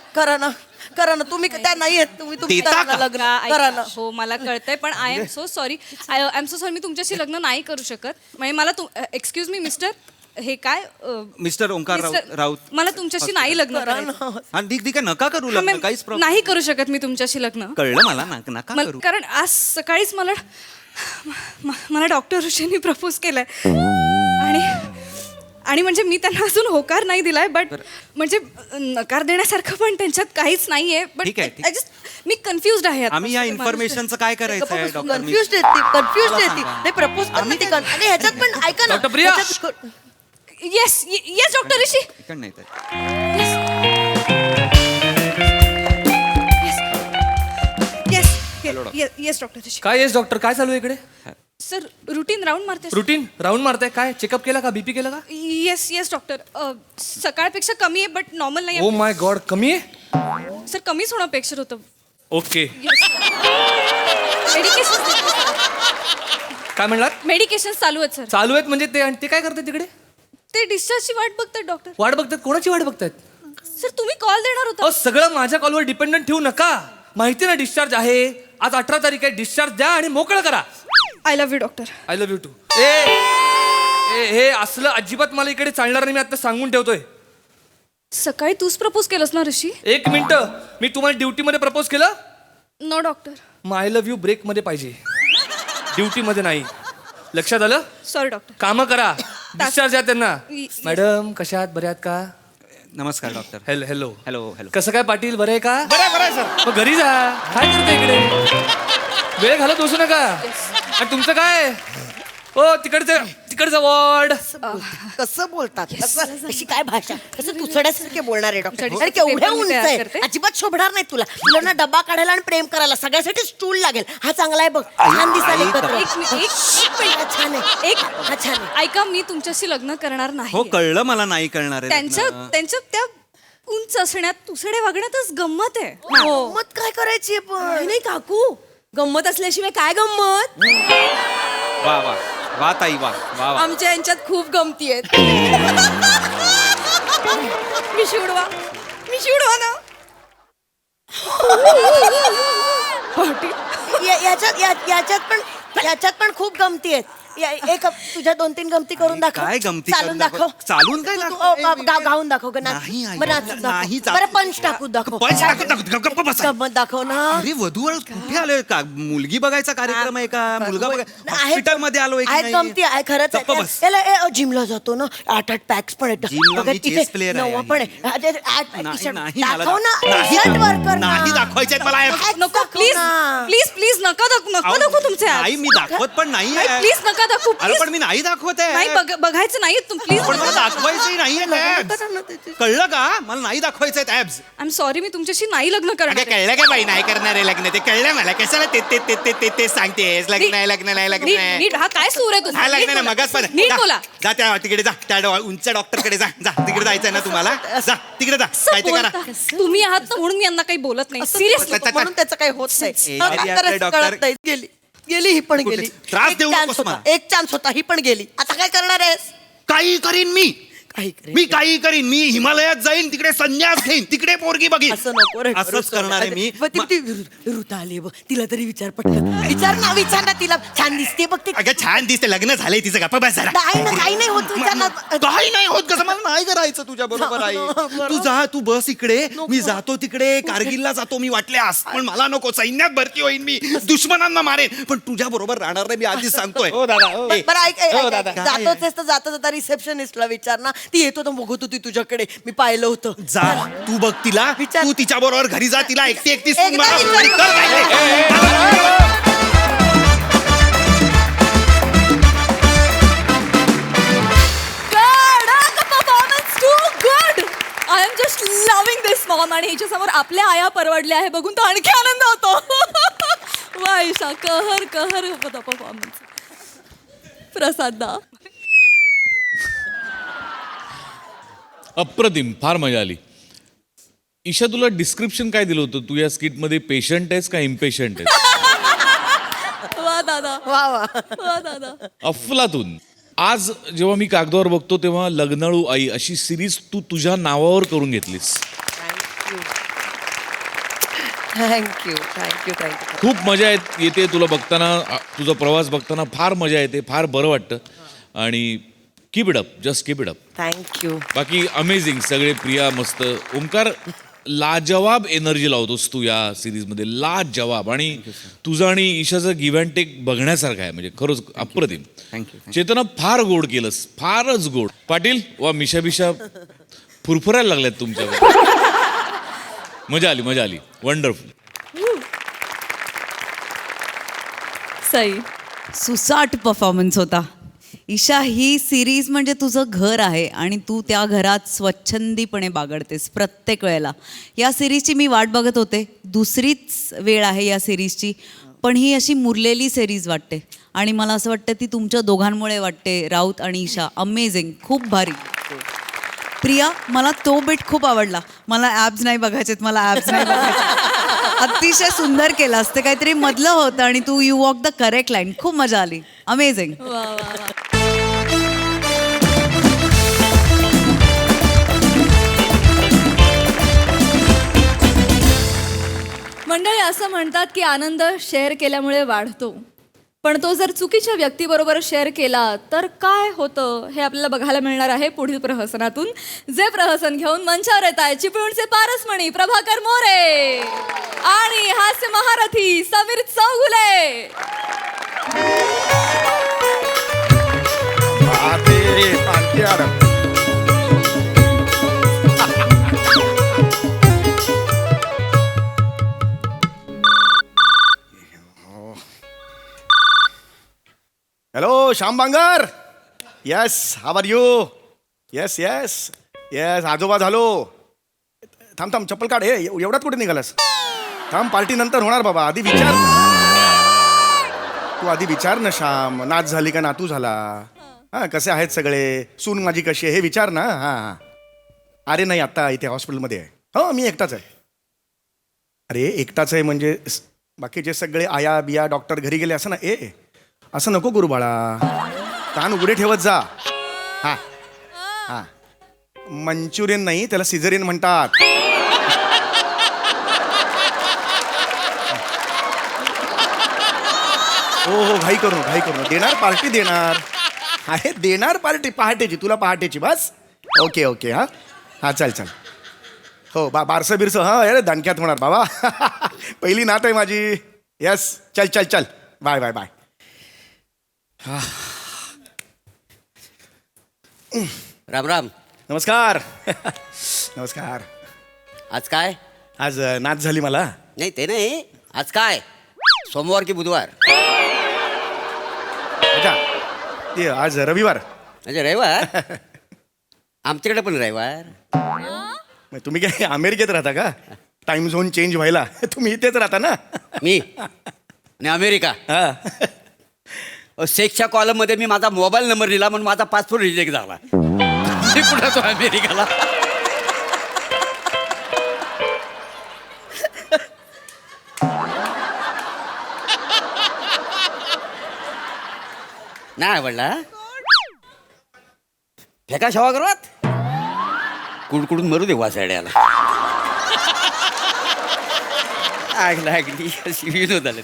करा ना तुम्ही त्या नाही आहेत तुम्ही देता करा ना का? लग्न ऐका, करा ना. हो मला कळतंय पण I am so sorry. I am so sorry. मी तुमच्याशी लग्न नाही करू शकत. म्हणजे मला एक्सक्यूज मी मिस्टर हे काय मिस्टर ओंकार राऊत मला तुमच्याशी नाही लग्न करा करायचं. ना. हा ठीक ठीक आहे, नका करू लग्न, मॅम, काहीच प्रॉब्लेम नाही करू शकत मी तुमच्याशी लग्न. कळलं मला नका करू. कारण आज सकाळीच मला डॉक्टर ऋषींनी प्रपोज केलंय आणि म्हणजे मी त्यांना अजून होकार नाही दिलाय. बट म्हणजे नकार देण्यासारखं पण त्यांच्यात काहीच नाहीये. बट ठीक आहे, ठीक आहे. मी कन्फ्युज आहे आता. आम्ही या इन्फॉर्मेशनचं काय करायचं आहे डॉक्टर? कन्फ्युज येते नाही प्रपोज पण नाही आणि ह्याच्यात पण ऐका ना डॉक्टर प्रिया. ह्याच्यात- येस येस डॉक्टर ऋषी. इकडं नाही तर. येस डॉक्टर ऋषी. काय येस डॉक्टर, काय चालू आहे इकडे? सर रुटीन राऊंड मारते. रुटीन राऊंड मारताय काय? चेकअप केला का? बीपी केला का? Yes yes doctor. सकाळपेक्षा कमी आहे बट नॉर्मल नाही ओ माय गॉड, कमी आहे. सर कमीच होणं अपेक्षित होतं. ओके, मेडिकेशन काय म्हणलात? मेडिकेशन चालू आहेत सर. चालू आहेत म्हणजे ते, आणि ते काय करतात तिकडे? ते डिस्चार्जची वाट बघतात डॉक्टर. वाट बघतात? कोणाची वाट बघतात? सर तुम्ही कॉल देणार होता. अहो सगळं माझ्या कॉलवर डिपेंडंट ठेवू नका. माहिती ना डिस्चार्ज आहे. आज 18 तारीख आहे. डिस्चार्ज द्या आणि मोकळं करा. I love you doctor. I love you too. ए हे असलं अजिबात मला इकडे चालणार नाही. मी आता सांगून ठेवतोय. सकाळी तूच प्रपोज केलंस ना ऋषी? 1 मिनिट, मी तुम्हाला ड्युटीमध्ये प्रपोज केलं. No doctor. मग आय लव्ह यू ब्रेकमध्ये पाहिजे, ड्युटीमध्ये नाही. लक्षात आलं? Sorry doctor. कामं करा. डिस्चार्ज द्या त्यांना. Yes. मॅडम कशा आहात? बऱ्या आहात का? नमस्कार doctor. Hello hello hello hello. कसं काय पाटील, बरं आहे का? बरं सर. मग घरी जा. काय करते इकडे? वेळ घालत बसू नका. आणि तुमचं काय? ओ तिकडचं वॉर्ड. कसं बोलतात कशी काय भाषा, कसं तुसड्यासारखे बोलणार आहे डॉक्टर. तुमच्यासाठी अरे केवढ्या paper मी उंच तयार आहे, करते. अजिबात शोभणार नाही तुला. तुला ना डबा काढायला आणि प्रेम करायला सगळ्यासाठी स्टूल लागेल. हा चांगला आहे बघ, छान दिसायला एकत्र. एक मिनिट हा छान आहे, हा छान आहे. ऐका मी तुमच्याशी लग्न करणार नाही. हो कळलं मला नाही कळणार आहे लग्न. त्यांच्या त्या उंच असण्यात तुसडे वागण्यातच गंमत आहे. मत काय करायची पण? नाही काकू, गंमत असल्याशिवाय काय गंमत? वा वा वा ताई वा वा वा. आमच्या यांच्यात खूप गमती आहेत. मी शिवडवा ना. याच्यात पण याच्यात पण खूप गमती आहेत एक तुझ्या 2-3 गमती करून दाखव. काय गमती चालून करून दाखव. चालून काय तू- तू- दाखव? गाऊन दाखव का नाही, आई, बरं, नाचून दाखव. नाही, बरं पंच टाकून दाखव पंच टाकून दाखव, गप्प- गप्प बसा. गंमत दाखव ना. अरे वधूवर कुठे आलोय का मुलगी बघायचा कार्यक्रम आहे का मुलगा हॉस्पिटल मध्ये आलोय की आहेत नाही? गमती आहे खरंच गप्प बस. जिमला जातो ना 8-8 पॅक्स पण येतात जिमला बघा मी तिथे chess player आहे. 9 पण आहे नाही, नाही, मला दाखव ना नाही, T-shirt वर कर ना. नाही दाखवायचे मला नको, नको दाखव प्लीज ना. प्लीज प्लीज नका दाखवू तुमचे नाही abs. मी दाखवत पण नाही नाही, प्लीज नका दाखवू अरे प्लीज पण मी नाही दाखवत आहे नाही बघायचं नाही प्लीज पण मला दाखवायचंही नाही कळलं का मला नाही दाखवायचं आहेत ऍब्स आय एम सॉरी मी तुमच्याशी नाही लग्न अगं करणार कळलं का बाई नाही करणार आहे लग्न ते कळलं मला कशाला ते सांगतेस लग्न आहे लग्न नाही लग्न नीट आहे नीट हा काय सूर आहे तुझा हा लग्न नीट नाही बोला. मगाच पण नीट बोला जा त्या तिकडे जा त्या उंच डॉक्टरकडे जा तिकडे जायचंय ना तुम्हाला जा तिकडे जा काय ते करा बोलता. तुम्ही आहात ना म्हणून मी यांना काही बोलत नाही सिरियस म्हणून त्याचं काही होत नाही ए, हा, अरे, काय आपले करायचं डॉक्टर- कळत नाही. गेली ही पण कुठे? गेली त्रास एक देऊ chance नकोस होता, मला. एक चान्स होता ही पण गेली आता काय करणार आहेस काही करीन मी काही करेल. मी काही करीन मी हिमालयात जाईन तिकडे संन्यास घेईन तिकडे पोरगी बघीन असं नको रे असंच करणार आहे मी बघ, ती ऋता आली बघ तिला तरी विचार पटकन विचार ना तिला छान दिसते बघ ती अगं छान दिसते लग्न झालंय तिचं गप्पा बस जरा नाही ना काही नाही होत विचार ना. काही नाही होत कसं मला नाही करायचं तुझ्या बरोबर आहे बरोबर. तू जा तू बस इकडे मी जातो तिकडे कारगिलला जातो मी वाटल्यास पण मला नको सैन्यात भरती होईन मी दुश्मनांना मारेन पण तुझ्या बरोबर राहणार नाही मी आधीच सांगतोय हो दादा हो. ए, बरं ऐक हो, दादा. जातोच आहेस तर जाता जाता रिसेप्शनिस्टला विचार ना ती येतो तर बघत होती तुझ्याकडे मी पाहिलं होतं जा तू बघ तिला विचार. तू तिच्या बरोबर घरी जा तिला एकटी एकटी सून एकदा मला विचार. कर काय ते. Performance too good I am just loving this mom आणि हिच्या समोर आपल्या आया परवडल्या आहे बघून तो आणखी आनंद होतो वा ईशा कहर कहर होता परफॉर्मन्स प्रसादा अप्रतिम फार मजा आली ईशा तुला डिस्क्रिप्शन काय दिलं होतं तू या स्किट मध्ये पेशंट आहेस का इम्पेशंट आहेस वा दादा वा वा वा दादा अफलातून आज जेव्हा मी कागदावर बघतो तेव्हा लग्नाळू आई अशी सिरीज तू तुझ्या नावावर करून घेतलीस थँक्यू थँक्यू थँक्यू खूप मजा येते तुला बघताना तुझा प्रवास बघताना फार मजा येते फार बरं वाटतं आणि keep it up just keep it up thank you बाकी अमेझिंग सगळे प्रिया मस्त ओंकार लाजवाब एनर्जी लावतोस तू या सिरीजमध्ये लाजवाब आणि तुझं आणि ईशाचं गिव्ह अँड टेक बघण्यासारखं आहे म्हणजे खरंच अप्रतिम Thank चेतना फार गोड केलंस फारच गोड पाटील वा मिशा बिशा फुरफुरायला लागल्यात तुमच्या मजा आली वंडरफुल सई सुसाट परफॉर्मन्स होता ईशा ही सिरीज म्हणजे तुझं घर आहे आणि तू त्या घरात स्वच्छंदीपणे बागडतेस प्रत्येक वेळेला या सिरीजची मी वाट बघत होते दुसरीच वेळ आहे या सिरीजची पण ही अशी मुरलेली सिरीज वाटते आणि मला असं वाटतं ती तुमच्या दोघांमुळे वाटते राऊत आणि ईशा अमेझिंग खूप भारी प्रिया मला तो बिट खूप आवडला मला ॲब्स नाही बघायचेत मला ॲब्स नाही बघायचे अतिशय सुंदर केलं असते काहीतरी मधलं होतं आणि तू you walk the correct line खूप मजा आली अमेझिंग वा वा वा मंडळी असं म्हणतात की आनंद शेअर केल्यामुळे वाढतो पण तो जर चुकीच्या व्यक्तीबरोबर शेअर केला तर काय होतं हे आपल्याला बघायला मिळणार आहे पुढील प्रहसनातून जे प्रहसन घेऊन मंचावर येत आहे चिपळूणचे पारसमणी प्रभाकर मोरे आणि हास्य महारथी Sameer Chougule hello Shyam Bangar yes how are you yes yes yes आजोबा झालो थांब थांब चप्पल काढ हे एवढ्यात कुठे निघालास थांब पार्टी नंतर होणार बाबा आधी विचार तू आधी विचार ना श्याम नाच झाली का नातू झाला हा कसे आहेत सगळे सून माझी कशी आहे हे विचार ना हां हां अरे नाही आत्ता इथे हॉस्पिटलमध्ये आहे हो मी एकटाच आहे अरे एकटाच आहे म्हणजे बाकीचे सगळे आया बिया डॉक्टर घरी गेले असं ना असं नको करू बाळा कान उघडे ठेवत जा हा हा मंचुरियन नाही त्याला सिझरियन म्हणतात हो हो घाई करू नको, घाई करू नको. देणार पार्टी देणार. अरे देणार पार्टी पहाटेची, तुला पहाटेची बस. ओके ओके हा हा चल चल. हो बारसं बिरसं हा अरे दणक्यात होणार बाबा. पहिली नात आहे माझी. यस चल चल चल. Bye bye bye. Ram Ram. नमस्कार. नमस्कार. आज काय? आज नात झाली मला. नाही ते नाही, आज काय? सोमवार की बुधवार? अच्छा ते आज रविवार. म्हणजे रविवार. आमच्याकडे पण रविवार. मग तुम्ही काय अमेरिकेत राहता का? टाइम झोन चेंज व्हायला तुम्ही इथेच राहता ना. मी आणि अमेरिका. हा. सेक्सच्या कॉलममध्ये मी माझा मोबाईल नंबर दिला म्हणून माझा पासपोर्ट रिजेक्ट झाला. मी कुठं तो अमेरिकाला. नाही आवडला. फेका सभागृहात कुडकुडून मरू दे वासाड्याला. आग लागली अशी विनोद आले.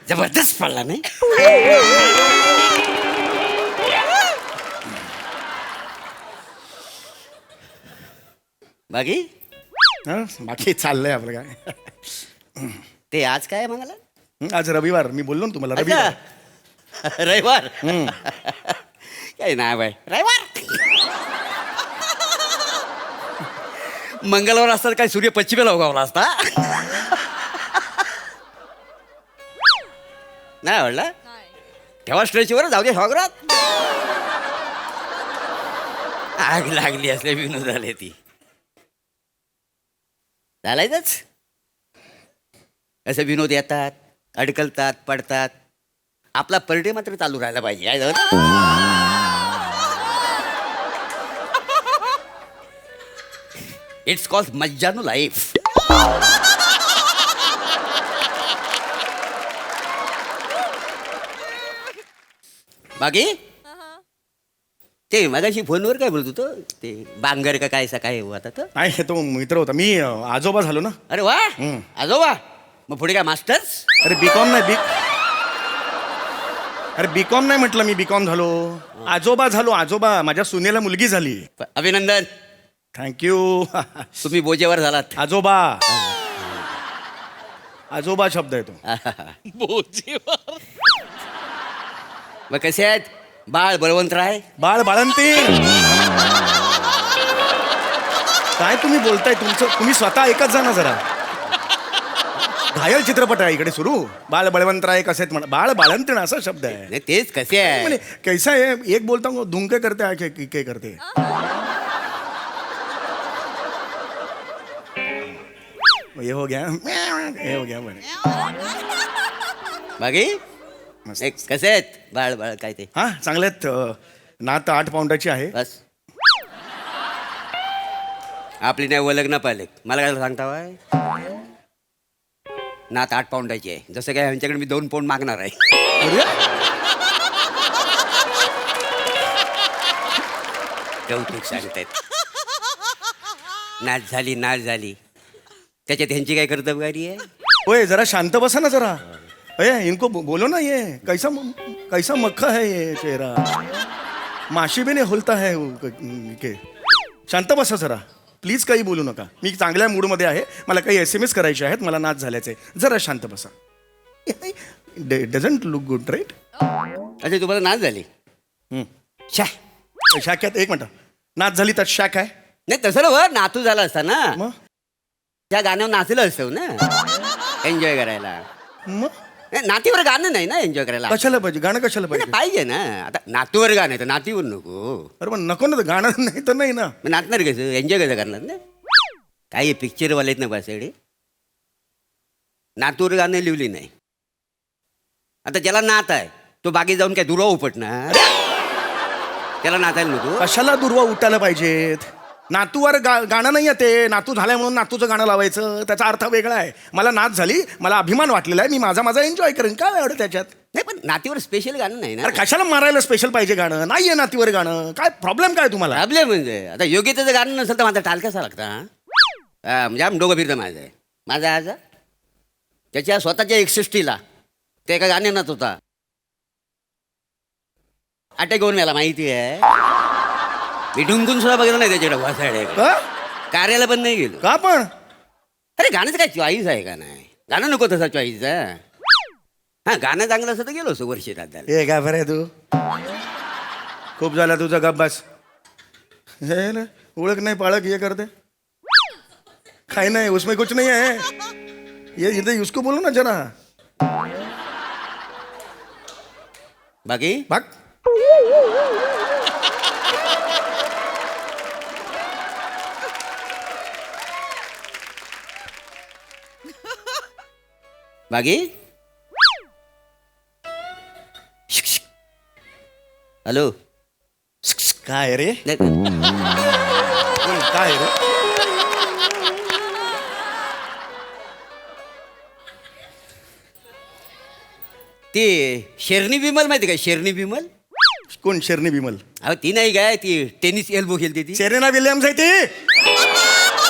जबरदस्त पडला नाही. बाकी हा, बाकी चाललंय आपलं काय. ते आज काय म्हणाला? आज रविवार. मी बोललो ना तुम्हाला रविवार. अच्छा. रविवार. काही नाही बाय रविवार. मंगळवार असतात काय सूर्य पश्चिमेला उगवला असता. नाही आवडला. ठेवा स्ट्रेचवर जाऊ दे सभागृहात. आग लागली असले विनोद आले ती. चालायचंच. असे विनोद येतात, अडकलतात, पडतात. आपला पर्डे मात्र चालू राहायला पाहिजे. काय झालं? इट्स कॉल्ड मज्जानू लाईफ. बाकी ते मगाशी फोनवर काय बोलत होतो ते बांगर का काय सकाळी होता तर. नाही तो मित्र होता. मी आजोबा झालो ना. अरे वा. आजोबा. मग पुढे काय मास्टर्स? अरे बीकॉम नाही अरे बीकॉम नाही म्हटलं मी. बीकॉम झालो. आजोबा झालो. आजोबा. माझ्या सुनेला मुलगी झाली. अभिनंदन. थँक्यू. तुम्ही बोजेवर झालात. आजोबा. आजोबा शब्द आहे तो. मग कसे आहेत बाळ बळवंतराय? बाळ बाळंती. काय तुम्ही बोलताय? तुम्ही स्वतः ऐकत जा ना जरा. घायल चित्रपट आहे इकडे सुरू. बाळ बळवंतराय कसे आहेत म्हणा. बाळ बाळंतीण असा शब्द आहे. नाही तेच कसे आहे. म्हणजे कैसा आहे एक बोलता हूँ धुंके करते आहे के करते. ये हो गया. ये हो गया म्हणे. बाकी मस्त. कसे आहेत बाळ बाळ काय ते? हा चांगले आहेत. नात 8 पाऊंडाची आहे. बस आपली नाही व लग्न पाहिले. मला काय सांगता बाय नात 8 पाऊंडाची आहे. जसं काय ह्यांच्याकडे मी 2 पाऊंड मागणार आहे. कौतुक सांगतायत. नाच झाली नाच झाली त्याच्यात ह्यांची काय कर्तव्यकारी आहे? ओए जरा शांत बसा ना जरा. अये इनको बोलो ना. ये कैसा मक्खा है ये चेहरा. माशी भी नहीं होलता है के. शांत बसा जरा प्लीज. काही बोलू नका. मी चांगल्या मूडमध्ये आहे. मला काही SMS करायचे आहेत. मला नाच झाल्याचे. जरा शांत बसा. Doesn't look good right. अच्छा तुम्हाला नाच झाली. शाक्यात एक मिनिट. नाच झाली तर शाक आहे. नाही तसं ना वर नातू झाला असता ना मग त्या गाण्यावर नाचलं असतं ना एन्जॉय करायला. मग नाही, नातीवर गाणं नाही ना एन्जॉय करायला. कशाला पाहिजे गाणं? कशाला नाही, पाहिजे? पाहिजे ना. आता नातूवर गाणं आहे तर नातीवर नको. अरे पण नको ना गाणं. नाही तर नाही ना. मग नाचणार कसं? एन्जॉय कसं करणार ना? काही पिक्चरवाले आहेत ना बासेडे नातूवर गाणं लिहिली नाही. आता ज्याला नात आहे तो बागेत जाऊन काय दुरावा उपटणार? त्याला नाचायला नको. कशाला दुर्वा उठायला पाहिजेत? नातूवर गाणं नाही येते. नातू झालाय म्हणून नातूचं गाणं लावायचं. त्याचा अर्थ वेगळा आहे. मला नात झाली. मला अभिमान वाटलेला आहे. मी माझा एन्जॉय करेन. काय एवढं त्याच्यात? नाही पण नातीवर स्पेशल गाणं नाही ना. अरे कशाला मारायला स्पेशल पाहिजे गाणं? नाहीये नातीवर गाणं. काय प्रॉब्लेम काय तुम्हाला? प्रॉब्लेम म्हणजे आता योग्यतेचं गाणं नसेल तर माझा टाल कसा लागता? म्हणजे आम डोकं फिरतं माझं. माझा आज त्याच्या स्वतःच्या 61ला ते एका गाण्यात होता. अटॅक घेऊन मला माहिती आहे. मी ढुंकून सुद्धा बघितलं नाही त्याच्याकडे वासाडे. का कार्याला पण नाही गेलो. का पण अरे गाण्याचं काय चॉईस आहे का नाही? गाणं नको तसा चॉईस आहे. हा गाणं चांगलं असं तर गेलो असं वर्षी दादा. ए काय बरं तू खूप झाला तुझा गप बस. हे ना, ओळख नाही पाळक ये करते काही नाही उसमें कुछ नहीं है. ये इधर उसको बोलो ना जरा. बाकी भाग. बाकी हॅलो. काय रे नाही, काय रे ती शेरनी बिमल माहिती का? शेरनी बिमल. कोण शेरनी बिमल? अहो ती नाही काय, ती टेनिस एल्बो खेळते ती. सेरेना विलियम्स आहे ती.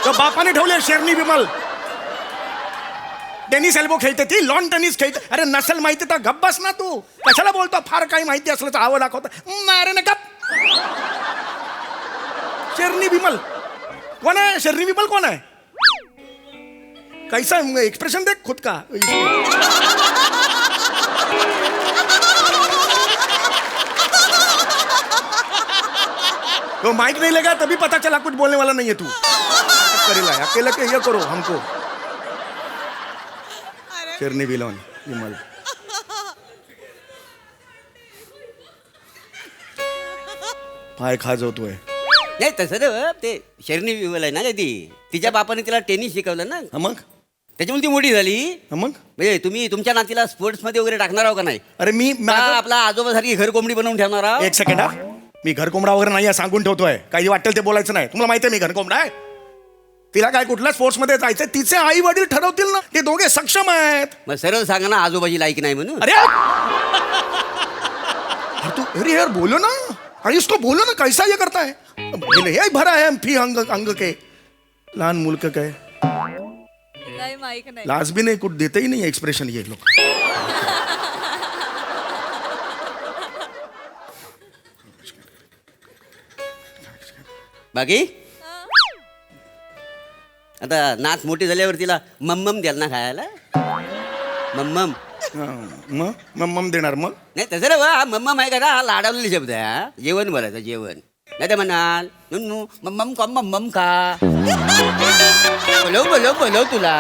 तो बापाने ठेवले शेरनी बिमल. टेनिस एल्बो खेळते ती. लॉन टेनिस खेळते. अरे नसेल माहिती तर गप बस ना तू. कशाला बोलतो? फार काही माहिती असलं तर आवड दाखवतो. अरे ना गप. शेरनी बिमल कौन है? शेरनी बिमल कौन है? कैसा एक्सप्रेशन देख खुद का. तो माइक नहीं लगा तभी पता चला कुछ बोलने वाला नहीं है तू. करेला अकेला के ये करो हमको. शेरनी बिमल पाय खाजवतोय. नाही तसं ना, ते शेरनी बिमल आहे ना ती. तिच्या बापाने तिला टेनिस शिकवलं ना, मग त्याच्यामुळे ती मोठी झाली. मग म्हणजे तुम्ही तुमच्या नातीला स्पोर्ट्स मध्ये वगैरे टाकणार आहो का नाही? अरे मी का आपला आजोबासारखी घर कोंबडी बनवून ठेवणार आहो? एक सेकंड हा. मी घर कोंबडा वगैरे नाही आहे सांगून ठेवतोय. काही वाटेल ते बोलायचं नाही. तुम्हाला माहिती आहे मी घर कोंबडा आहे. तिला काय कुठल्या स्पोर्ट्स मध्ये जायचं तिचे आई वडील ठरवतील ना. ते दोघे सक्षम आहेत. मग सरळ सांगा ना आजोबाची लायकी नाही म्हणून. अरे तू अरे यार बोलो ना. अरे इसको बोलो ना कैसा ये करता है. हे भरा है फी अंग अंग के लहान मुल्क के. नाही माहित नाही. लाज भी नहीं कुछ देते ही नहीं एक्सप्रेशन ये लोग. बाकी आता नाच मोठी झाल्यावर तिला मम्मम द्याल ना खायला. मम्मम मग देणार मग. नाही तसं रे बा, हा मम्मम आहे का ना, हा लाडवलेला शब्द आहे. हा जेवण बोलायचं जेवण. नाही तर म्हणाल नुन्नू मम्मम का मम्मम का. बोलव बोलव बोलव तुला.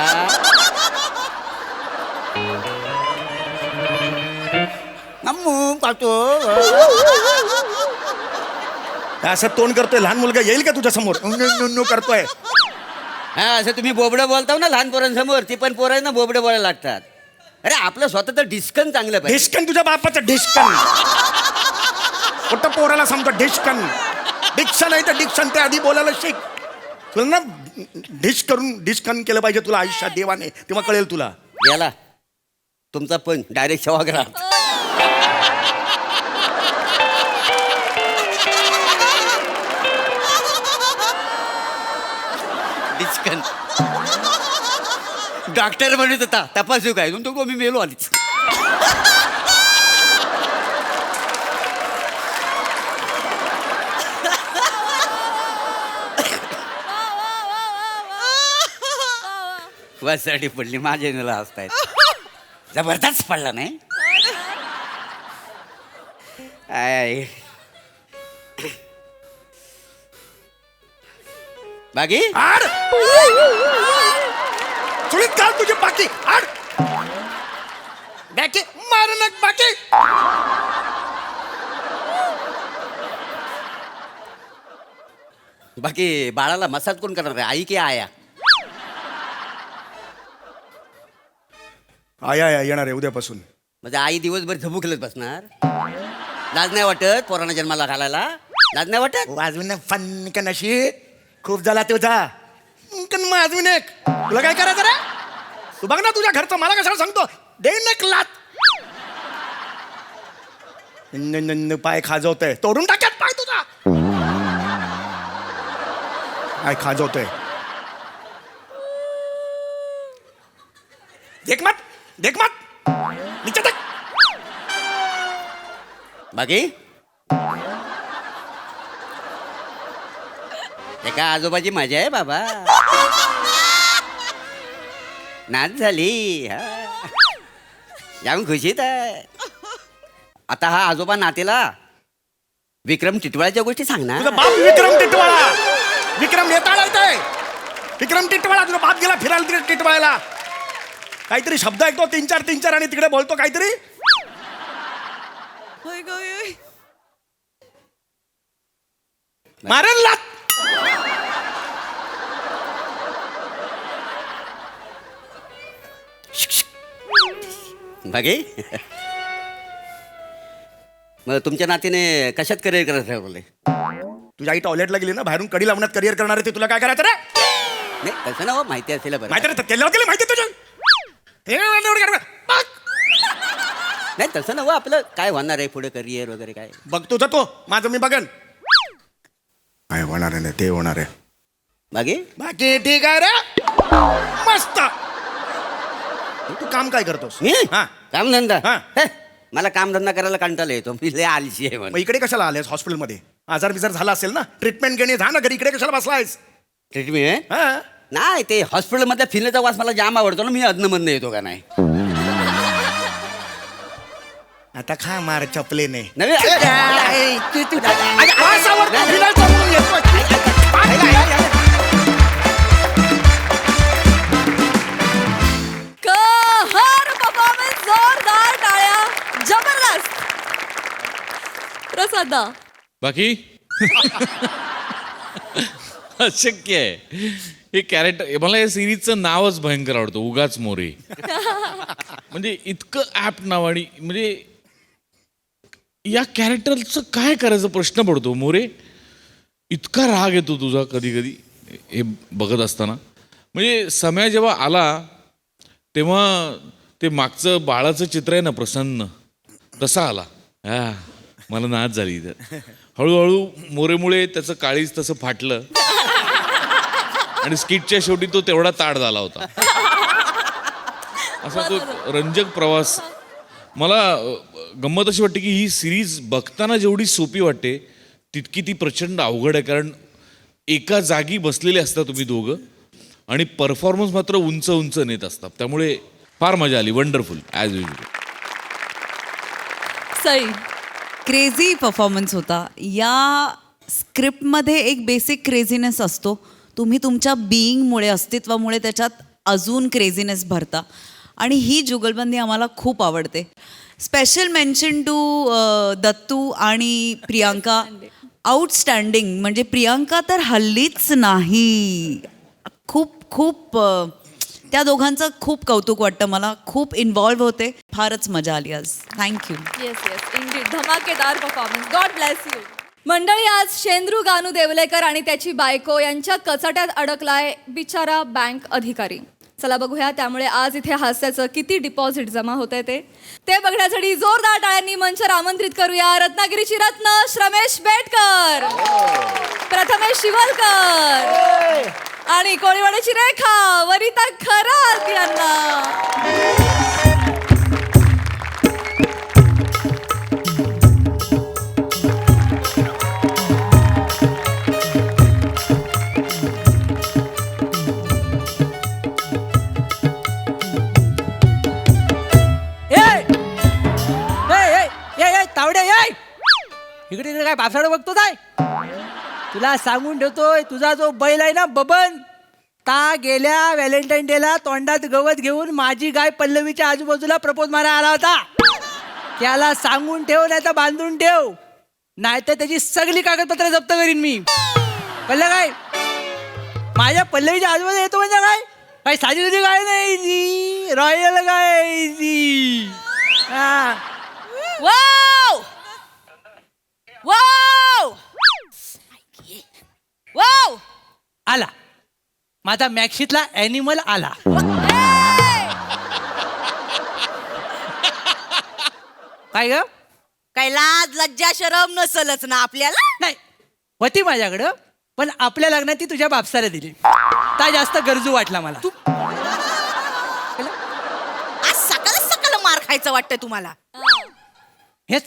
मम्मू कातो. असं तोंड करतोय लहान मुलगा येईल का तुझ्या समोर नुन्नू करतोय. हा असं तुम्ही बोबडं बोलताव ना लहान पोरांसमोर, ती पण पोरं ना बोबडं बोलायला लागतात. अरे आपलं स्वतःचं डिस्कन चांगलं पाहिजे. ढिस्कन तुझ्या बापाचं ढिस्कन. कुठं पोराला सांगतो ढिस्कन. डिक्शन आहे तर डिक्शन ते आधी बोलायला शिक. तुला ना डिस्कन केलं पाहिजे तुला आयुष्यात देवाने, तेव्हा कळेल तुला. याला तुमचा पण डायरेक्ट सेवाग्राम. डिस्कन डॉक्टर म्हणत होता तपासू काय तो मी मेलो आधीच. वासाठी पडली माझ्या नेला हसतायत. जबरदस्त पडला नाही. आय. बाकी आड चुलीत घाल तुझे बाकी. आड बाकी मार नक बाकी. बाकी बाळाला मसाज कोण करणार आहे, आई की आया? आया येणार आहे उद्यापासून. म्हणजे आई दिवसभर झबू खेळत बसणार. लाज नाही वाटत पोरांना जन्माला घालायला? लाज नाही वाटत? वाजवून फन का नशी खूप झाला तुझा. वाजवून एक तुला काय करायचं रे? तू बघ ना तुझ्या घरचं, मला कशाला सांगतो? दे नक लात. पाय खाजवतोय, तोडून टाक्यात पाय तुझा. काय खाजवतोय देख मत. देख मत नीचे देख. बाकी एका आजोबाची मजा आहे बाबा. नाच झाली हा. जाम खुशीत आहे. आता हा आजोबा नातेला विक्रम टिटवाळ्याच्या गोष्टी तुझा सांगणार. बाप विक्रम टिटवाळा. विक्रम नेताळा येतोय. विक्रम टिटवाळा. तुझा बाप गेला फिरायला तिकडे टिटवाळ्याला. काहीतरी शब्द ऐकतो 3-4 आणि तिकडे बोलतो काहीतरी. मारेल लाथ. बाकी मग तुमच्या नातीने कशात करिअर करायचं ठरवलंय? तुझी आई टॉयलेटला गेली ना, बाहेरून कडी लावण्यात करिअर करणार आहे ते. तुला काय करायचं रे? नाही तसं ना हो, माहिती असेल बरं. माहिती नाही केलं गेलं माहिती तुझ्या. नाही तसं ना हो, आपलं काय होणार आहे पुढे करिअर वगैरे काय? बघतो जातो माझं मी बघन. काय होणार आहे ते होणार आहे. बाकी बाकी ठीक आहे रे. मस्त. तू काम काय करतोस? मी हा. कामधंदा हा. हे, मला कामधंदा करायला कंटाळा येतो. मी लय आलशी आहे मग म्हणून. इकडे कशाला आलेस हॉस्पिटलमध्ये? आजार बिजार झाला असेल ना, ट्रीटमेंट घेणे जा ना घरी. इकडे कशाला बसलायस? ट्रीटमेंट हा. नाही ते हॉस्पिटलमधल्या फिरण्याचा वास मला जाम आवडतो ना. मी अदनमधनं येतो का नाही? आता खा मार चपलेने. नव्हे, वास आवडतो, फिरायचा म्हणून येतोय. कहर परफॉर्मन्स, जोरदार टाळ्या, जबरदस्त. प्रसादा बाकी अशक्य आहे हे कॅरेक्टर. मला या सिरीजचं नावच भयंकर आवडतं, उगाच मोरे. म्हणजे इतकं ॲप नाव आणि म्हणजे या कॅरेक्टरचं काय करायचं प्रश्न पडतो. मोरे, इतका राग येतो तुझा कधी कधी हे बघत असताना. म्हणजे समय जेव्हा आला तेव्हा ते मागचं बाळाचं चित्र आहे ना प्रसन्न, तसा आला. हा, मला नाच झाली इथं. हळूहळू मोरेमुळे त्याचं काळीज तसं फाटलं आणि स्किटच्या शेवटी तो तेवढा ताड झाला होता. असा तो रंजक प्रवास. मला गंमत अशी वाटते की ही सिरीज बघताना जेवढी सोपी वाटते तितकी ती प्रचंड अवघड आहे. कारण एका जागी बसलेले असता तुम्ही दोघं आणि परफॉर्मन्स मात्र उंच उंच नेत असतात. त्यामुळे फार मजा आली. Wonderful as usual. Sai crazy performance होता. या स्क्रिप्टमध्ये एक बेसिक क्रेझीनेस असतो. तुम्ही तुमच्या बिईंगमुळे, अस्तित्वामुळे त्याच्यात अजून क्रेझीनेस भरता आणि ही जुगलबंदी आम्हाला खूप आवडते. स्पेशल मेन्शन टू दत्तू आणि प्रियांका. आउटस्टँडिंग. म्हणजे प्रियांका तर हल्लीच नाही. खूप खूप त्या दोघांचं खूप कौतुक वाटतं मला. खूप इन्व्हॉल्व्ह होते. फारच मजा आली आज. थँक्यू. येस येस इंडीड, धमाकेदार परफॉर्मन्स. God bless you. मंडळी, आज शेंद्रू गानू देवलेकर आणि त्याची बायको यांच्या कचाट्यात अडकलाय बिचारा बँक अधिकारी. चला बघूया त्यामुळे आज इथे हास्याचं किती डिपॉझिट जमा होत आहे ते बघण्यासाठी जोरदार टाळ्यांनी मंचावर आमंत्रित करूया रत्नागिरीची रत्न श्रमेश बेटकर, प्रथमेश शिवलकर आणि कोळीवाड्याची रेखा वरिता खरात यांना. तावडे ये इकडे काय बापसाडं बघतो काय? तुला सांगून ठेवतोय, तुझा जो बैल आहे ना बबन, ता गेल्या व्हॅलेंटाईन डेला तोंडात गवत घेऊन माझी गाय पल्लवीच्या आजूबाजूला प्रपोज मारा आला होता. त्याला सांगून ठेव, नाही तर बांधून ठेव, नाही तर त्याची सगळी कागदपत्र जप्त करीन मी. कळलं काय? माझ्या पल्लवीच्या आजूबाजूला येतो म्हणजे काय काही साधी साधी गाय नाही ती, रॉयल गाय ती. हा वाव वाव वाव आला माझा मॅक्शीतला ॲनिमल आला. काय ग? काय लाज लज्जा शरम नसलच ना आपल्याला? नाही होती माझ्याकडं, पण आपल्या लग्नात ती तुझ्या बापसाला दिली. त्या जास्त गरजू वाटला मला. आज सकाळ खायचं वाटतंय तुम्हाला? हेच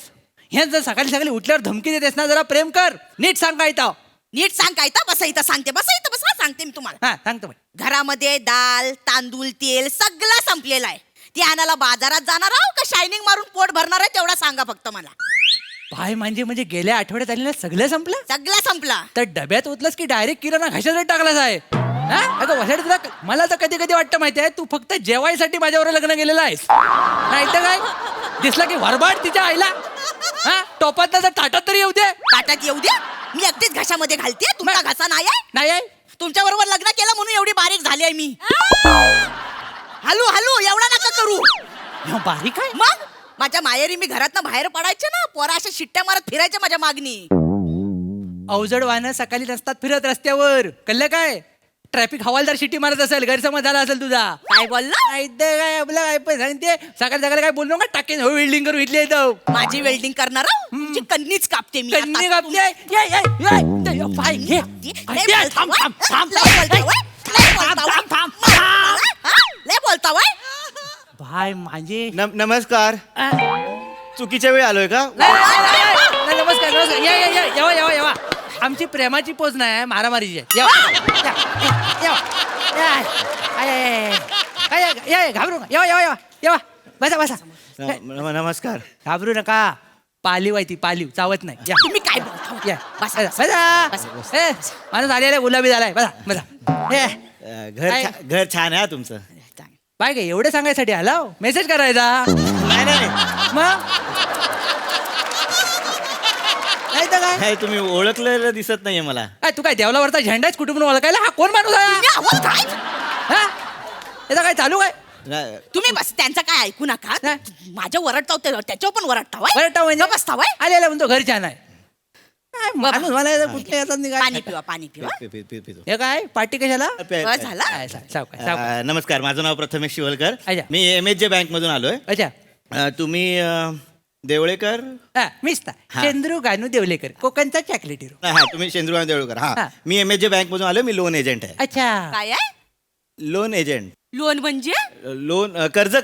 हेच जर सकाळी सकाळी उठल्यावर धमकी देतेस ना, जरा प्रेम कर. नीट सांग काय इथं. नीट सांग काय तर. बसा इथं सांगते. बसा इथं बसा, सांगते मी तुम्हाला. हा सांगतो बाई. घरामध्ये दाल तांदूळ तेल सगळं संपलेलं आहे. ती आणायला बाजारात जाणार आहो का शायनिंग मारून पोट भरणार आहे तेवढा सांगा फक्त मला. काय म्हणजे गेल्या आठवड्यात आलेलं सगळं संपलं? सगळं संपला. तर डब्यात ओतलंस की डायरेक्ट किराणा घशात टाकलाच आहे? हा? अगं वसाडी, तुला मला तर कधी कधी वाटतं माहिती आहे तू फक्त जेवायसाठी माझ्यावर लग्न केलेलं आहेस. नाही तर काय दिसला की वरबाड तिच्या आईला. हा टोपात तर ताटात तरी येऊ दे. ताटात येऊ द्या. मी अगदीच घशामध्ये घालते. तुमचा घसा नाही आहे? नाही आहे. तुमच्या बरोबर लग्न केलं म्हणून एवढी बारीक झाली आहे मी. हलू हलू एवढा नका करू. ह्यो बारीक आहे. मग माझ्या माहेरी मी घरातनं बाहेर पडायचे ना, पोरा अशा शिट्ट्या मारत फिरायच्या माझ्या मागणी. अवजड वाहनं सकाळी नसतात फिरत रस्त्यावर. कळलं काय? ट्रॅफिक हवालदार शिट्टी मारत असेल, गैरसमज झाला असेल तुझा. काय बोलला? नाही तर काय आपलं काय पण सांगते सकाळी सकाळी काय बोललो का टाकेन हो वेल्डिंग करू इथले येतो. माझी वेल्डिंग करणार आहो? तुमची कन्नीच कापते मी. कन्नी आता. कापते. ये, ये, ये. ते पाय घे. लय ये, बोलता थांब, वय? थांब, थांब, लय बोलता थांब. वय? लय बोलता वय? थांब. हा? लय बोलता वय? भाई माझे नमस्कार. चुकीच्या वेळी आलोय का? नाही, नमस्कार नमस्कार. या या या येवा येवा येवा. आमची प्रेमाची पोच नाही मारामारीची आहे. येवा येवा या घाबरू नका. येवा येवा येवा येवा. बसा बसा. नमस्कार. घाबरू नका. पालीव आहे ती, पालीव चावत नाही. या तुम्ही काय बोलता वय? या बसा, बसा बसा. ए, माणूस आलेला गुलाबी झालाय. बसा बसा. ए, काय? घर छान आहे तुमचं. बाय काय एवढं सांगायसाठी आला हो? मेसेज करायचा. नाही नाही मग नाही तर काय? नाही, तुम्ही ओळखलेलं दिसत नाहीये मला. काय तू काय देवलावरचा झेंडाच कुठून ओळखायला? हा कोण माणूस आहे? तुम्ही आवाज काय? हा? याचा काय चालू काय? तुम्ही बस त्यांचं काय ऐकू नका. हा. माझ्या वरडताव त्याच्यावर पण वरडताव वय? बरं म्हणजे बसता वय? आलेला म्हणतो घर छान आहे. काय माणूस मला याचा कुठल्या याचा पाणी निघाल? पिवा पाणी पिवा. हे काय पार्टी कशाला? बस झाला. काय, सावकाश, सावकाश. नमस्कार, माझं नाव प्रथमेश शिवलकर. अच्छा. मी MSJ बँक मधून आलोय. अच्छा तुम्ही देवळेकर? हा मीच ता. हा. चंद्रू गानू देवलेकर, कोकणचा चॉकलेट हिरो. हा, तुम्ही शेंद्रुगाव देवळेकर. हा. हा, मी MSJ बँक मधून आलोय. मी लोन एजंट आहे. अच्छा. काय आहे? Loan agent. लोन म्हणजे? लोन कर्ज.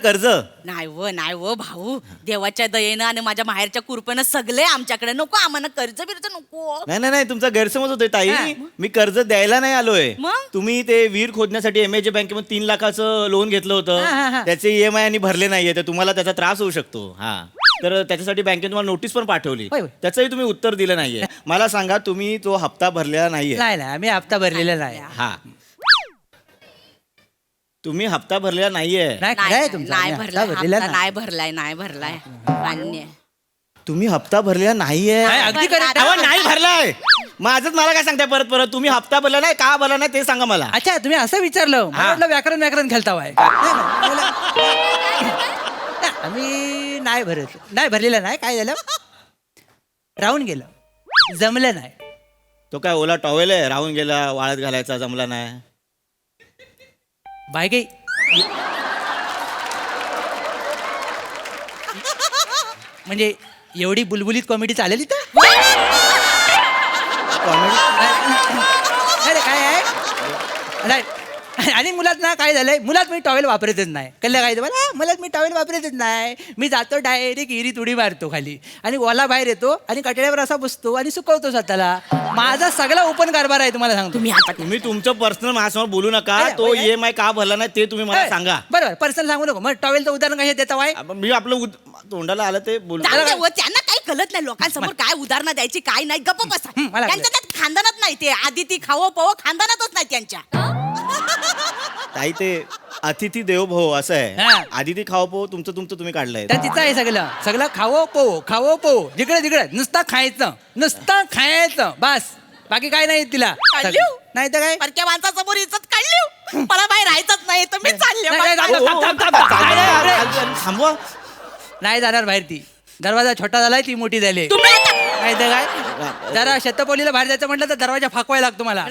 नाही व भाऊ. देवाच्या दयेनं आणि माझ्या माहेरच्या कृपेनं सगळे आमच्याकडे. नको आम्हाला कर्ज बिर्ज नको. नाही तुमचा गैरसमज होतोय ताई. हा. मी कर्ज द्यायला नाही आलोय. मग? तुम्ही ते विहीर खोदण्यासाठी MSJ बँकेमध्ये 3 लाखाचं लोन घेतलं हा, होतं. हा. त्याचे EMI आणि भरले नाहीये, तर तुम्हाला त्याचा त्रास होऊ शकतो. हा, तर त्याच्यासाठी बँकेने तुम्हाला नोटीस पण पाठवली. होय, होय. त्याचंही तुम्ही उत्तर दिलं नाहीये. मला सांगा, तुम्ही तो हप्ता भरलेला नाहीये. नाही नाही आम्ही हप्ता भरलेला नाही. हा, तुम्ही हप्ता भरलेला नाहीये. नाही खरं आहे तुमचं. नाही आम्ही भरलाय हप्ता भरलेला हप्ता. नाही. नाही भरलाय मान्य. तुम्ही हप्ता भरलेला नाहीये. नाही, अगदी correct. अहो, नाही भरलाय. माझंच मला काय सांगताय परत तुम्ही हप्ता भरला नाही, का भरला नाही ते सांगा मला. अच्छा तुम्ही असं विचारलं. मला हा. वाटलं व्याकरण खेळतावाय. आम्ही नाही भरलेलं नाही. काय झालं राहून गेलं, जमलं नाही. तो काय ओला टॉवेल आहे, राहून गेला, वाळत घालायचा जमला नाही. बाय काही म्हणजे एवढी बुलबुलीत कॉमेडी चालेल इथं? अरे काय आहे नाही. आणि मुलात ना काय झालंय, मुलात मी टॉवेल वापरतच नाही. कल्ला काय मला मुलात मी टॉवेल वापरतच नाही. मी जातो डायरेक्ट इरीत उडी मारतो खाली आणि ओला बाहेर येतो आणि कटड्यावर असा बसतो आणि सुकवतो स्वतःला. माझा सगळा ओपन कारभार आहे तुम्हाला सांगतो. तुम्ही तुमचं पर्सनल माझ्यासमोर बोलू नका. अरे, तो अरे. EMI का भरला नाही ते तुम्ही मला सांगा. बरोबर पर्सनल सांगू नको. मग टॉवेलचं उदाहरण काय देता वाय? मी आपलं तोंडाला आलं ते बोलू. जाऊ दे व, त्यांना काही कळत नाही लोकांसमोर काय उदाहरणं द्यायची काय नाही. गप्प बसा. मला त्यांच्या त्यात खानदानात नाही ते. आदिती खावो पवो खानदानातच नाही त्यांच्या. ताई ते अतिथी देव भव असं हा. आहे. आदिती खाओ पो तुमचं तुम्ही काढलंय. तर तिचं आहे सगळं खावो पो जिकडे नुसतं खायचं बस. बाकी काय नाही तिला. काढलीव? नाही तर काय. परक्या माणसासमोर इज्जत काढली. मला बाहेर राहायचंच नाही तर मी चालले. नाही, नाही, ओ, ओ, थांब. थांबवा. नाही जाणार बाहेर ती. दरवाजा छोटा झालाय ती मोठी झाली. तुम्ही आता- नाही तर काय. जरा शतपोलीला बाहेर जायचं म्हटलं तर दरवाजा फाकवायला लागतो मला.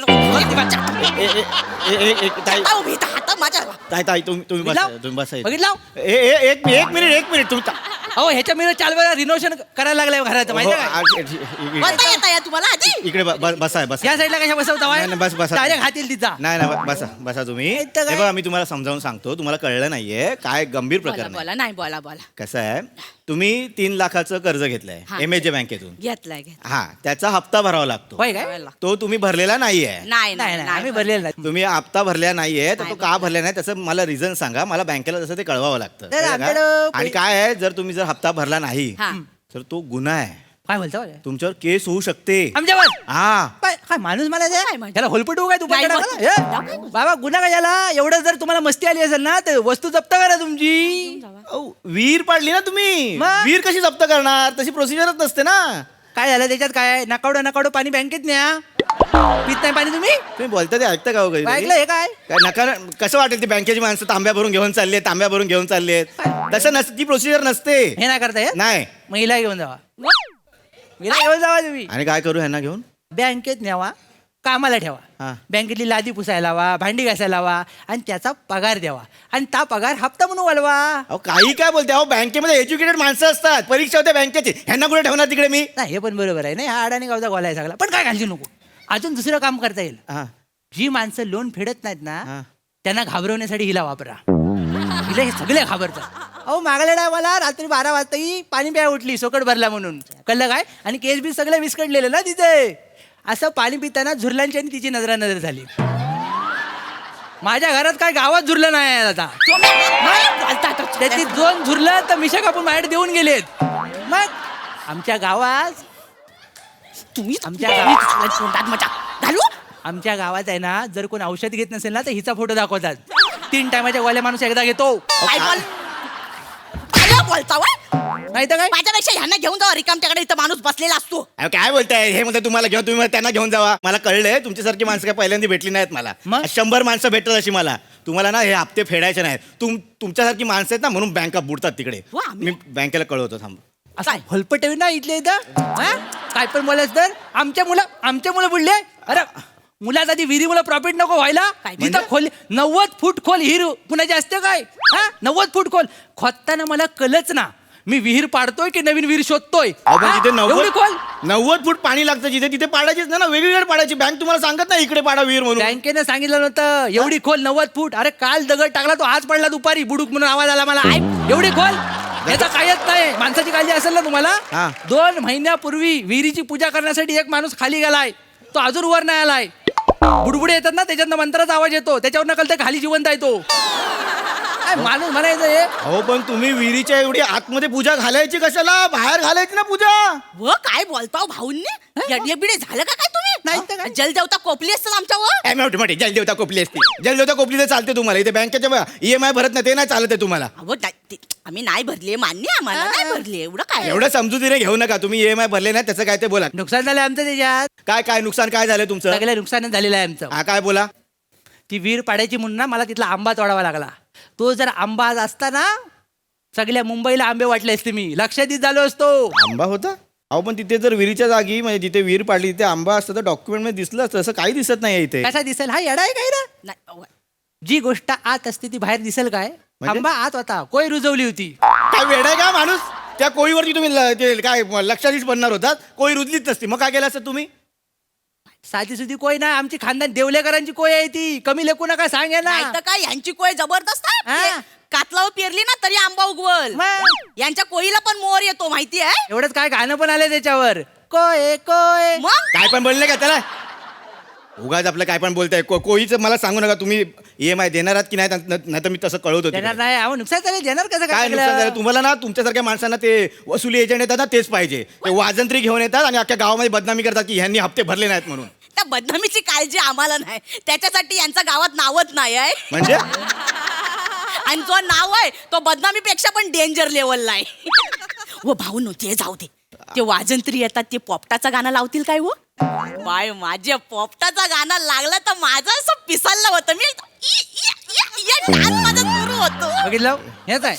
ताई आता उभी इथं, हातात माझ्या ताई तुम्ही बसा. तुम्ही बसा इथे. बघितलं? एक मिनिट तुम्ही अहो ह्याच्या मी चालवायला रिनोव्हेशन करायला लागलाय घराचं माहिती काय बोलता येता या तुम्हाला आधी इकडे बसा बसा या साईडला कशा बसवता नाही, नाही, बस, बस. डायरेक्ट हातील तिचा नाही नाही बसा बसा तुम्ही हे तर काय? हे बघा मी तुम्हाला समजावून सांगतो तुम्हाला कळलं नाहीये काय गंभीर बोला प्रकरण आहे. बोला नाही बोला बोला कसं आहे तुम्ही 3 लाखाचं कर्ज घेतलंय हा. MAJ बँकेतून घेतलाय हा त्याचा हप्ता भरावा लागतो होय काय तो तुम्ही भरलेला नाहीये नाही नाही नाही नाही आम्ही भरलेलं नाही तुम्ही हप्ता भरला नाहीये तर तो का भरला नाही त्याचं मला रिझन सांगा मला बँकेला तसं ते कळवावं लागतं तर कळलं का? आमच्याकडं आणि काय आहे जर तुम्ही जर हप्ता भरला नाही हा. तर तो गुन्हा आहे काय बोलतो तुमच्यावर केस होऊ शकते आमच्यावर हा काय माणूस मला माहिती? त्याला होलपटू काय तू नाही पकडा बोलतो. मला? हे? बाबा गुन्हा काय झाला एवढं जर तुम्हाला मस्ती आली असेल ना तर वस्तू जप्त करा तुमची अहो, विहीर पाडली ना तुम्ही मग? विहीर कशी जप्त करणार तशी प्रोसिजरच नसते ना काय झालं त्याच्यात काय नकावडं पाणी बँकेत न्या पित नाही पाणी तुम्ही तुम्ही बोलता ते ऐकता का हो कधी ऐकलं हे काय काय नका कसं वाटेल ती बँकेची माणसं तांब्या भरून घेऊन चालले तांब्या भरून घेऊन चाललेत तसं ती प्रोसिजर नसते हे नाही करता येत नाही महिला घेऊन जावा महिला घेऊन जावा तुम्ही आणि काय करू ह्यांना घेऊन बँकेत न्यावा कामाला हा. ठेवा बँकेतली लादी पुसायला लावा भांडी घासायला लावा आणि त्याचा पगार द्यावा आणि त्या पगार हप्ता म्हणून वाढवा अहो काही काय बोलते अहो बँकेमध्ये एज्युकेटेड माणसं असतात परीक्षा होत्या बँकेची ह्यांना कुठे ठेवणार तिकडे मी नाही हे पण बरोबर आहे नाही हा अडाणी गावचा गोला आहे सगळा पण काय घालू नको अजून दुसरं काम करता येईल हा. जी माणसं लोन फेडत नाहीत ना हा. त्यांना घाबरवण्यासाठी हिला वापरा हिला हे सगळे घाबरतात अहो मागल्या डायमाला रात्री 12 वाजता ही पाणी प्या उठली सोकट भरला म्हणून कळलं काय आणि केस बी सगळे विस्कटलेले ना तिथे असं पाणी पिताना झुरलांची आणि तिची नजर झाली माझ्या घरात काय गावात झुरलं नाही आहे आता त्याची 2 झुरलं तर मिशा कापून बाहेर देऊन गेलेत मग आमच्या गावात तुम्ही आमच्या गावात तोंडात मजा घालू आमच्या गावात आहे ना जर कोण औषध घेत नसेल ना तर हिचा फोटो दाखवतात 3 टायमाच्या गोळ्या माणूस एकदा घेतो काय बोल काय बोलता वय? नाही तर काय माझ्यापेक्षा ह्यांना घेऊन जावा रिकामट्याकडे इथं माणूस बसलेला असतो अहो, काय बोलताय हे म्हणतात तुम्हाला घेऊन तुम्ही त्यांना घेऊन जावा मला कळलंय तुमच्यासारखी माणसं काय पहिल्यांदा भेटली नाहीत मला मग? 100 माणसं भेटतात अशी मला तुम्हाला ना हे हप्ते फेडायचे नाहीत तुमच्यासारखी माणसं आहेत ना म्हणून बँका बुडतात तिकडे वा, मी बँकेला कळवतो थांब असं होलपटवी ना इथले इथं हा? काय पण बोलायच तर आमच्या मुलं बुडले अरे मुलात आधी विहिरी मुलं प्रॉफिट नको व्हायला तिथं खोल 90 फूट खोल हिर कुणाची असते काय हा 90 फूट खोल खोदताना मला कळच ना मी विहीर पाडतोय की नवीन विहीर शोधतोय अहो, पण जिथे हा? एवढी खोल 90 फूट पाणी लागतं जिथे तिथे पाडायचीच ना वेगवेगळे पाडायची बँक तुम्हाला सांगत नाही इकडे पाडा विहीर म्हणून बँकेने सांगितलं नव्हतं एवढी खोल 90 फूट अरे काल दगड टाकला तो आज पडला दुपारी बुडूक म्हणून आवाज आला मला एवढी खोल याचा कायच नाही माणसाची काळजी असेल ना तुम्हाला हा. 2 महिन्यापूर्वी विहिरीची पूजा करण्यासाठी एक माणूस खाली गेलाय तो अजून वर नाही आलाय बुडबुडे येतात ना त्याच्यातनं मंत्राचा आवाज येतो त्याच्यावर कळतं खाली जिवंत आहे तो काय माणूस म्हणायचं हे हो पण तुम्ही विहिरीच्या एवढी आतमध्ये पूजा घालायची कशाला बाहेर घालायची ना पूजा व काय बोलता भाऊंनी येडबिडे झालं का काय नाही तर तुम्ही काय? जलदेवता कोपली असतात आमच्यावर मोठी मोठी जलदेवता कोपली असते जलदेवता कोपली तर चालते तुम्हाला इथे बँकेच्या EMI भरत नाही ते नाही चालत आहे तुम्हाला अहो, आम्ही नाही भरले मान्य आम्हाला नाही भरले एवढं काय एवढं समजुतीने घेऊ नका तुम्ही EMI भरले नाही त्याचं काय ते बोला नुकसान झालं आमचं त्याच्यात काय काय नुकसान काय झालं तुमचं सगळं नुकसान झालेलं आहे आमचं हा काय बोला ती विहीर पाडायची म्हणून ना मला तिथला आंबा तोडावा लागला तो जर आंबा आज असता ना सगळ्या मुंबईला आंबे वाटले असते मी लक्षात झालो असतो आंबा होता अहो पण तिथे जर विहिरीच्या जागी म्हणजे जिथे विहीर पाडली तिथे आंबा असतं तर डॉक्युमेंट मध्ये दिसलं असतं असं काही दिसत नाही इथे कसा दिसेल हा येडा आहे काय ना नाही अहो, जी गोष्ट आत असते ती बाहेर दिसेल काय म्हणजे? आंबा आत होता कोय रुजवली होती काय वेड आहे का माणूस त्या कोळीवरती तुम्ही ते काय लक्षातच बनणार होतात कोळी रुजलीच नसती मग काय केलं असतं तुम्ही साधी सुधी कोय ना आमची खानदान देवलेकरांची कोय आहे ती कमी लेखू नका सांगे ना नाही तर काय यांची कोय जबरदस्त आहे हा. कातलावर पेरली ना तरी आंबा उगवल मग? यांच्या कोळीला पण मोर येतो माहिती आहे एवढंच काय गाणं पण आलंय त्याच्यावर कोय कोय मग काय पण बोलले का त्याला उगाच आपलं काय पण बोलताय कोळीचं मला सांगू नका तुम्ही EMI देणार आहात की नाही तर मी तसं कळवतो देणार तिकडे. नाही अहो नुकसान झालं देणार कसं काय नुकसान झालं तुम्हाला ना तुमच्यासारख्या माणसांना ते वसुली एजंट येतात ना तेच पाहिजे ते वाजंत्री घेऊन येतात आणि अख्ख्या गावामध्ये बदनामी करतात की ह्यांनी हप्ते भरले नाहीत म्हणून त्या बदनामीची काळजी आम्हाला नाही त्याच्यासाठी यांचा गावात नावच नाही आहे म्हणजे आणि जो नाव आहे तो बदनामीपेक्षा पण डेंजर लेवलला आहे व भाऊ ते जाऊ दे ते वाजंत्री येतात ते पोपटाचं गाणं लावतील काय हो बाय माझ्या पोपटाचं गाणं लागलं तर माझं असं पिसाललं होतं मी माझं सुरू होतो बघितलं हेच आहे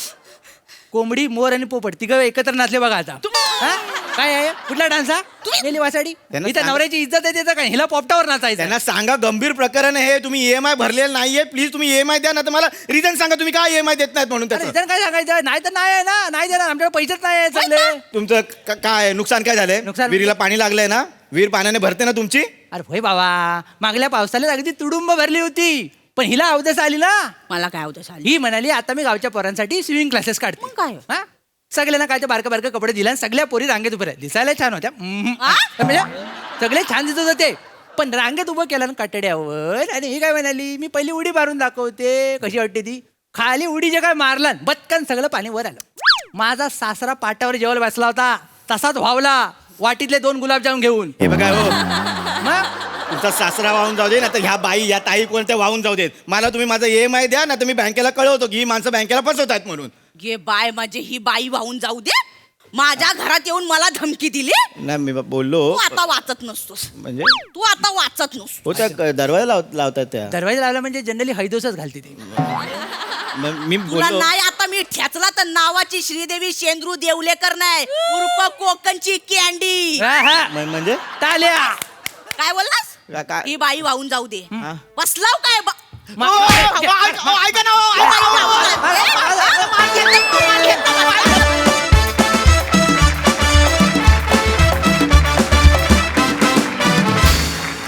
कोंबडी मोर आणि पोपट तिघं एकत्र नाचले बघा आता हा? काय आहे कुठला डान्स हा गेली वासाडी त्यांना इथं सांग- नवऱ्याची इज्जत आहे त्याचा काय हिला पोपटावर नाचायचं त्यांना सांगा गंभीर प्रकरण आहे, तुम्ही EMI भरलेलं नाहीये, प्लीज तुम्ही EMI द्या ना. तर मला रिझन सांगा तुम्ही काय EMI देत नाहीत म्हणून त्याचं. रिझन काय सांगायचं नाही तर नाही आहे ना नाही देणार आमच्याकडे पैसेच नाही आहे चालले तुमचं काय नुकसान काय झालंय? नुकसान- विहिरीला पाणी लागलंय ना? विहीर पाण्याने भरते ना तुमची? अरे होय बाबा मागल्या पावसाला अगदी तुडुंब भरली होती पण हिला अवदस आली ना. मला काय होतं साली ही म्हणाली आता मी गावच्या पोरांसाठी स्विमिंग क्लासेस काढते. मग काय? हा सगळ्यांना काय ते बारकं बारकं कपडे दिले आणि सगळ्या पोरी रांगेत उभ्या राहिल्या. दिसायला छान होत्या म्हणजे सगळे छान दिसत होते पण रांगेत उभं केलं ना कटड्यावर आणि ही काय म्हणाली मी पहिली उडी मारून दाखवते कशी वाटते ती. खाली उडी जे काय मारला बत्कन सगळं पाणी वर आलं. माझा सासरा पाटावर जेवायला बसला होता तसाच व्हावला वाटीतले 2 गुलाबजाम घेऊन. हे बघा हो, मग तुमचा सासरा वाहून जाऊ दे ना तर ह्या बाई या ताई कोणत्या वाहून जाऊ देत. मला तुम्ही माझं EMI द्या ना तर मी बँकेला कळवतो की ही माणसं बँकेला फसवतात म्हणून. गे बाय माझे ही बाई वाहून जाऊ दे माझ्या घरात येऊन मला धमकी दिली. नाही मी बोललो तू आता वाचत नसतोस म्हणजे तू आता वाचत नसतो. हो त्या दरवाजा लावतात त्या. दरवाजा लावला म्हणजे जनरली हैदोसच घालते ती. मी तुला बोललो नाही आता मी ठेचला तर नावाची श्रीदेवी शेंद्रू देवलेकर नाही उर्फ कोकणची कॅन्डी. हा, हा. म्हणजे टाल्या काय बोललास काय? ही बाई वाहून जाऊ दे हा. बसलाव काय ऐका ना हो,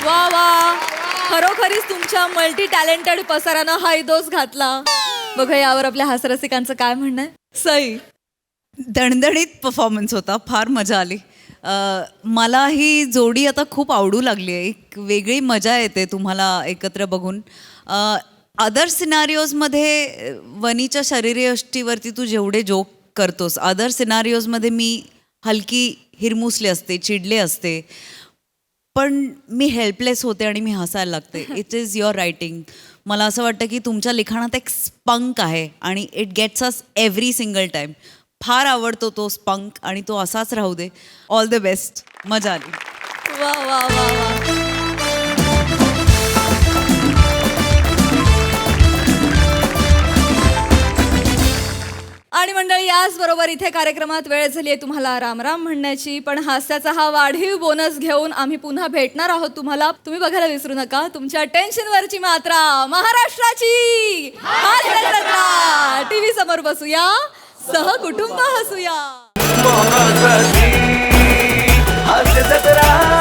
वा वा खरोखरीच तुमच्या मल्टी टॅलेंटेड पसारानं हायदोस घातला. बघा यावर आपल्या हास्यरसिकांचं काय म्हणणं आहे. सई दणदणीत परफॉर्मन्स होता, फार मजा आली. मला ही जोडी आता खूप आवडू लागली आहे. एक वेगळी मजा येते तुम्हाला एकत्र बघून. अदर सिनारिओजमध्ये वनीच्या शरीरयष्टीवरती तू जेवढे जोक करतोस, अदर सिनारिओजमध्ये मी हलकी हिरमुसले असते, चिडले असते, पण मी हेल्पलेस होते आणि मी हसायला लागते. It is your writing. मला असं वाटतं की तुमच्या लिखाणात एक स्पंक आहे आणि it gets us every single time. फार आवडतो तो स्पंक आणि तो असाच राहू दे. All the best. मजा आली. वा वा वा वा. आणि मंडळी याचबरोबर इथे कार्यक्रमात वेळ झाली आहे तुम्हाला राम राम म्हणण्याची. पण हास्याचा हा वाढीव बोनस घेऊन आम्ही पुन्हा भेटणार आहोत तुम्हाला. तुम्ही बघायला विसरू नका तुमच्या टेन्शनवरची मात्रा महाराष्ट्राची हास्यजत्रा. टीव्ही समोर बसूया, सहकुटुंब हसूया. हास्यजत्रा.